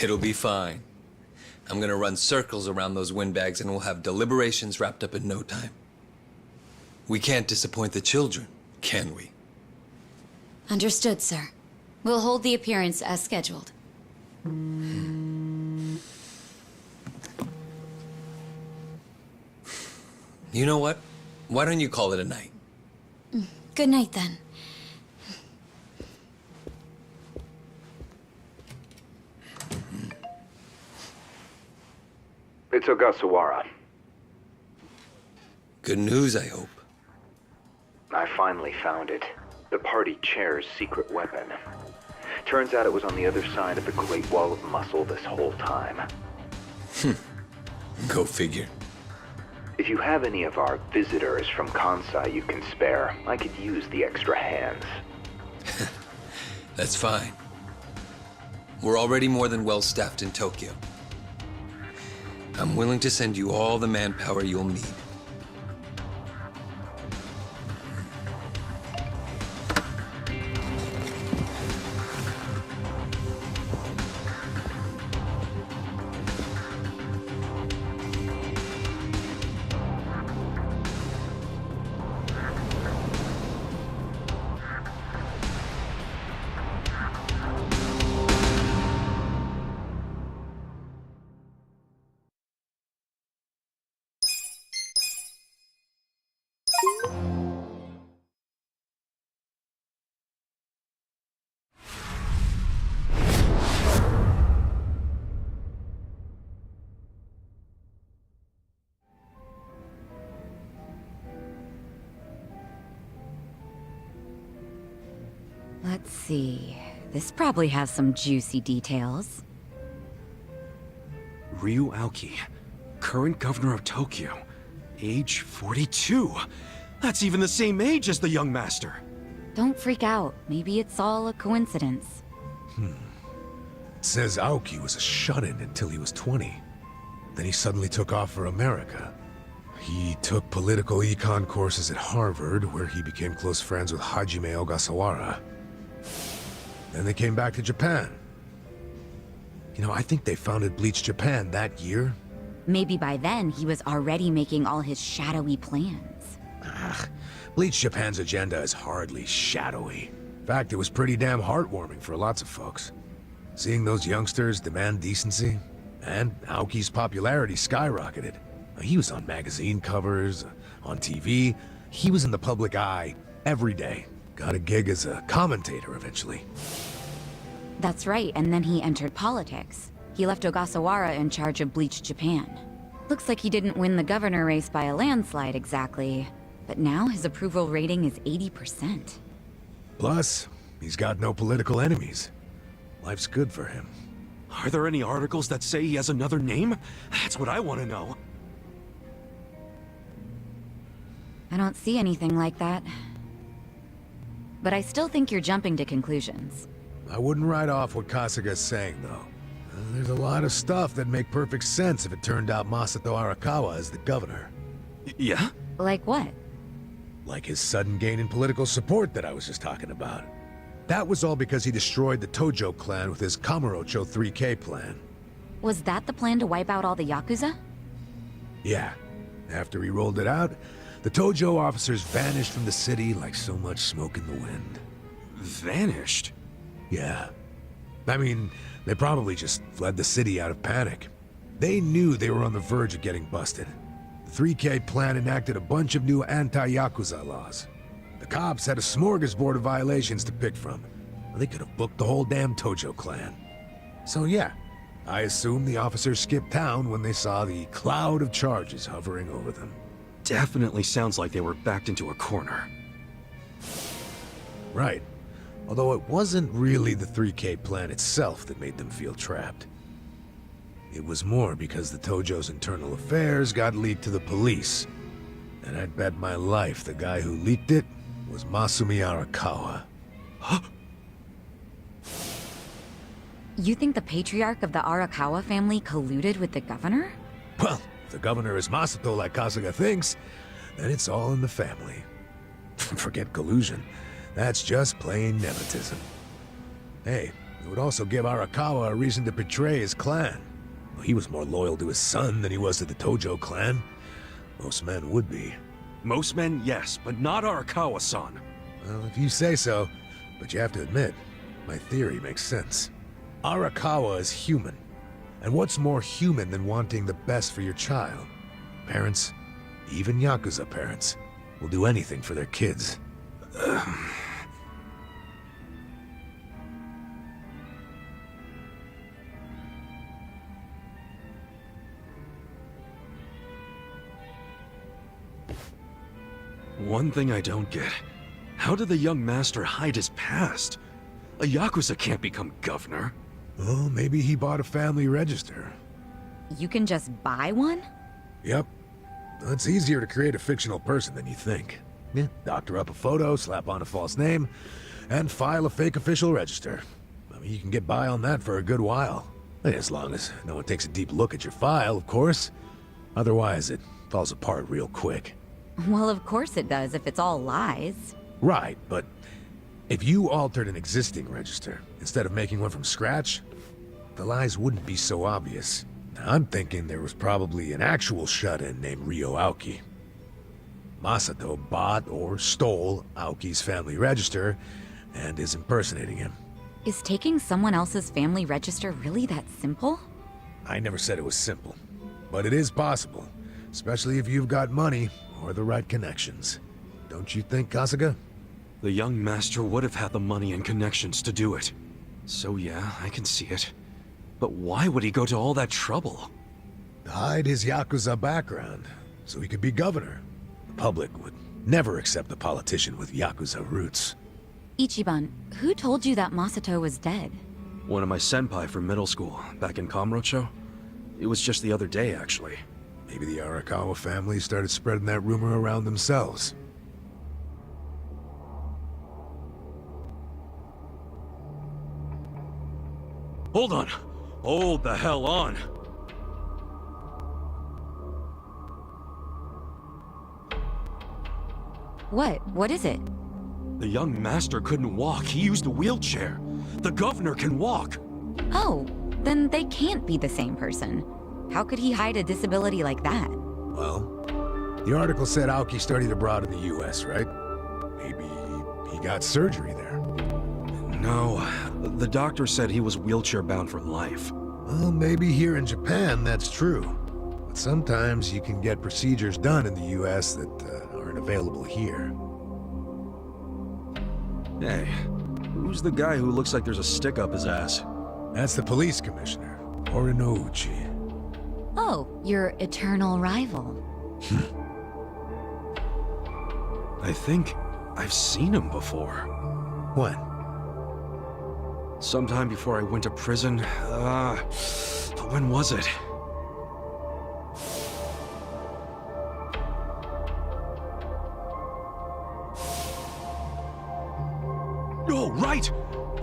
It'll be fine. I'm gonna run circles around those windbags and we'll have deliberations wrapped up in no time. We can't disappoint the children, can we? Understood, sir. We'll hold the appearance as scheduled. You know what? Why don't you call it a night? Good night, then. It's Ogasawara. Good news, I hope. I finally found it. The party chair's secret weapon. Turns out it was on the other side of the Great Wall of Muscle this whole time. Go figure. If you have any of our visitors from Kansai you can spare, I could use the extra hands. That's fine. We're already more than well staffed in Tokyo. I'm willing to send you all the manpower you'll need. Let's see. This probably has some juicy details. Ryu Aoki, current governor of Tokyo, age 42. That's even the same age as the young master. Don't freak out. Maybe it's all a coincidence. It says Aoki was a shut-in until he was 20. Then he suddenly took off for America. He took political econ courses at Harvard, where he became close friends with Hajime Ogasawara. Then they came back to Japan. You know, I think they founded Bleach Japan that year. Maybe by then he was already making all his shadowy plans. Bleach Japan's agenda is hardly shadowy. In fact, it was pretty damn heartwarming for lots of folks. Seeing those youngsters demand decency, and Aoki's popularity skyrocketed. He was on magazine covers, on TV. He was in the public eye every day. Got a gig as a commentator eventually. That's right, and then he entered politics. He left Ogasawara in charge of Bleach Japan. Looks like he didn't win the governor race by a landslide exactly, but now his approval rating is 80%. Plus, he's got no political enemies. Life's good for him. Are there any articles that say he has another name? That's what I want to know. I don't see anything like that. But I still think you're jumping to conclusions. I wouldn't write off what Kasuga's saying, though. There's a lot of stuff that'd make perfect sense if it turned out Masato Arakawa is the governor. Yeah? Like what? Like his sudden gain in political support that I was just talking about. That was all because he destroyed the Tojo clan with his Kamurocho 3K plan. Was that the plan to wipe out all the Yakuza? Yeah. After he rolled it out, the Tojo officers vanished from the city like so much smoke in the wind. Vanished? Yeah. I mean, they probably just fled the city out of panic. They knew they were on the verge of getting busted. The 3K plan enacted a bunch of new anti-Yakuza laws. The cops had a smorgasbord of violations to pick from. They could have booked the whole damn Tojo clan. So yeah, I assume the officers skipped town when they saw the cloud of charges hovering over them. Definitely sounds like they were backed into a corner. Right. Although it wasn't really the 3K plan itself that made them feel trapped. It was more because the Tojo's internal affairs got leaked to the police. And I'd bet my life the guy who leaked it was Masumi Arakawa. You think the patriarch of the Arakawa family colluded with the governor? Well, if the governor is Masato like Kasuga thinks, then it's all in the family. Forget collusion. That's just plain nepotism. Hey, it would also give Arakawa a reason to betray his clan. Well, he was more loyal to his son than he was to the Tojo clan. Most men would be. Most men, yes, but not Arakawa-san. Well, if you say so, but you have to admit, my theory makes sense. Arakawa is human. And what's more human than wanting the best for your child? Parents, even Yakuza parents, will do anything for their kids. One thing I don't get. How did the young master hide his past? A Yakuza can't become governor. Well, maybe he bought a family register. You can just buy one? Yep. It's easier to create a fictional person than you think. Yeah, doctor up a photo, slap on a false name, and file a fake official register. I mean, you can get by on that for a good while. As long as no one takes a deep look at your file, of course. Otherwise, it falls apart real quick. Well, of course it does if it's all lies. Right, but if you altered an existing register instead of making one from scratch, the lies wouldn't be so obvious. I'm thinking there was probably an actual shut-in named Ryo Aoki. Masato bought or stole Aoki's family register and is impersonating him. Is taking someone else's family register really that simple? I never said it was simple, but it is possible, especially if you've got money or the right connections. Don't you think, Kasuga? The young master would have had the money and connections to do it. So yeah, I can see it. But why would he go to all that trouble? To hide his Yakuza background, so he could be governor. The public would never accept a politician with Yakuza roots. Ichiban, who told you that Masato was dead? One of my senpai from middle school, back in Kamurocho. It was just the other day, actually. Maybe the Arakawa family started spreading that rumor around themselves. Hold on! Hold the hell on! What? What is it? The young master couldn't walk. He used a wheelchair. The governor can walk. Oh, then they can't be the same person. How could he hide a disability like that? Well, the article said Aoki studied abroad in the US, right? Maybe he got surgery there. No, the doctor said he was wheelchair-bound for life. Well, maybe here in Japan that's true. But sometimes you can get procedures done in the US that aren't available here. Hey, who's the guy who looks like there's a stick up his ass? That's the police commissioner, Orinouchi. Oh, your eternal rival. I think I've seen him before. When? Sometime before I went to prison. But when was it? Oh, right!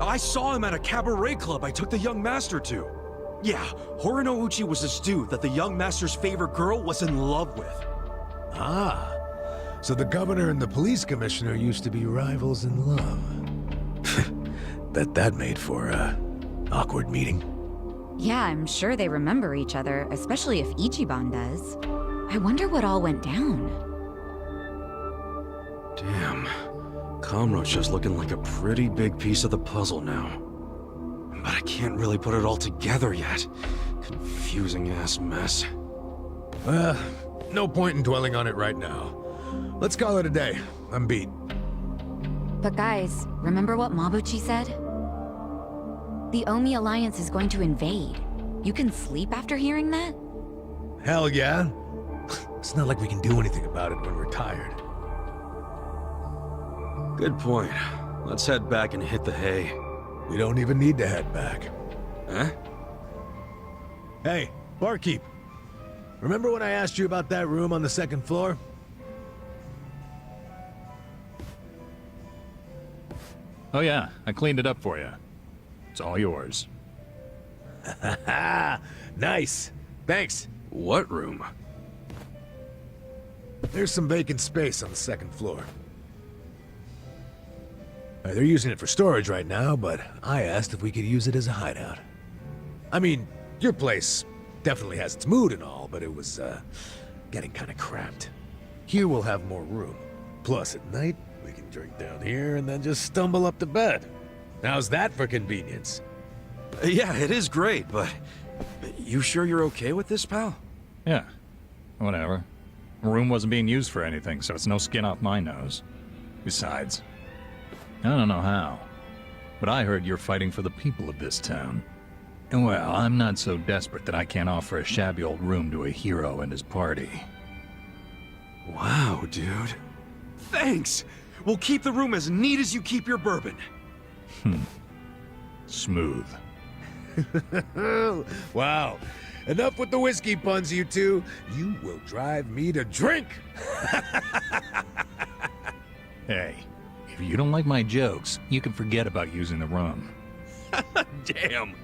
I saw him at a cabaret club I took the young master to. Yeah, Horinouchi was this dude that the young master's favorite girl was in love with. Ah, so the governor and the police commissioner used to be rivals in love. Bet that made for an awkward meeting. Yeah, I'm sure they remember each other, especially if Ichiban does. I wonder what all went down. Damn. Kamurocho's looking like a pretty big piece of the puzzle now. But I can't really put it all together yet. Confusing ass mess. No point in dwelling on it right now. Let's call it a day. I'm beat. But guys, remember what Mabuchi said? The Omi Alliance is going to invade. You can sleep after hearing that? Hell yeah. It's not like we can do anything about it when we're tired. Good point. Let's head back and hit the hay. We don't even need to head back. Huh? Hey, barkeep. Remember when I asked you about that room on the second floor? Oh yeah, I cleaned it up for you. It's all yours. Nice. Thanks. What room? There's some vacant space on the second floor. They're using it for storage right now, but I asked if we could use it as a hideout. I mean, your place definitely has its mood and all, but it was, getting kinda cramped. Here we'll have more room. Plus, at night, we can drink down here and then just stumble up to bed. How's that for convenience? Yeah, it is great, but... You sure you're okay with this, pal? Yeah, whatever. The room wasn't being used for anything, so it's no skin off my nose. Besides, I don't know how, but I heard you're fighting for the people of this town. And well, I'm not so desperate that I can't offer a shabby old room to a hero and his party. Wow, dude. Thanks! We'll keep the room as neat as you keep your bourbon. Smooth. Wow. Enough with the whiskey puns, you two. You will drive me to drink. Hey, if you don't like my jokes, you can forget about using the rum. Damn.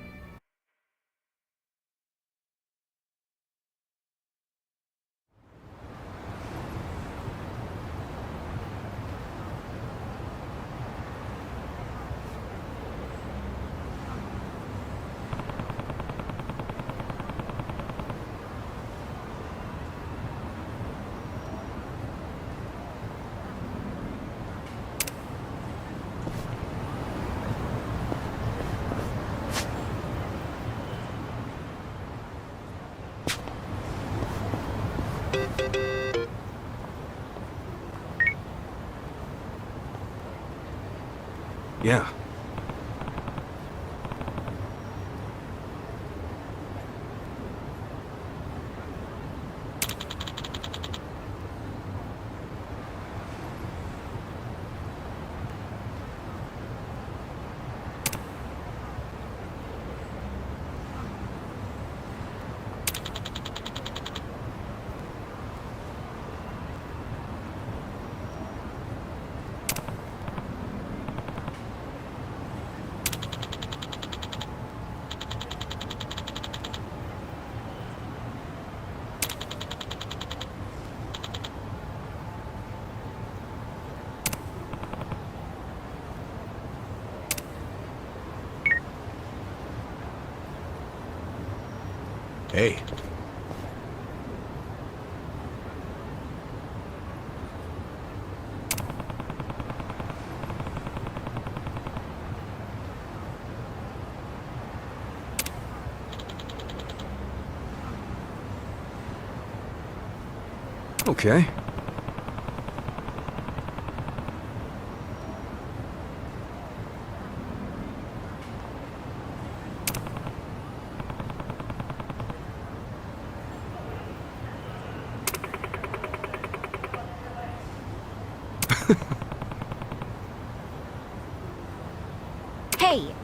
Yeah. Hey. Okay. Hey,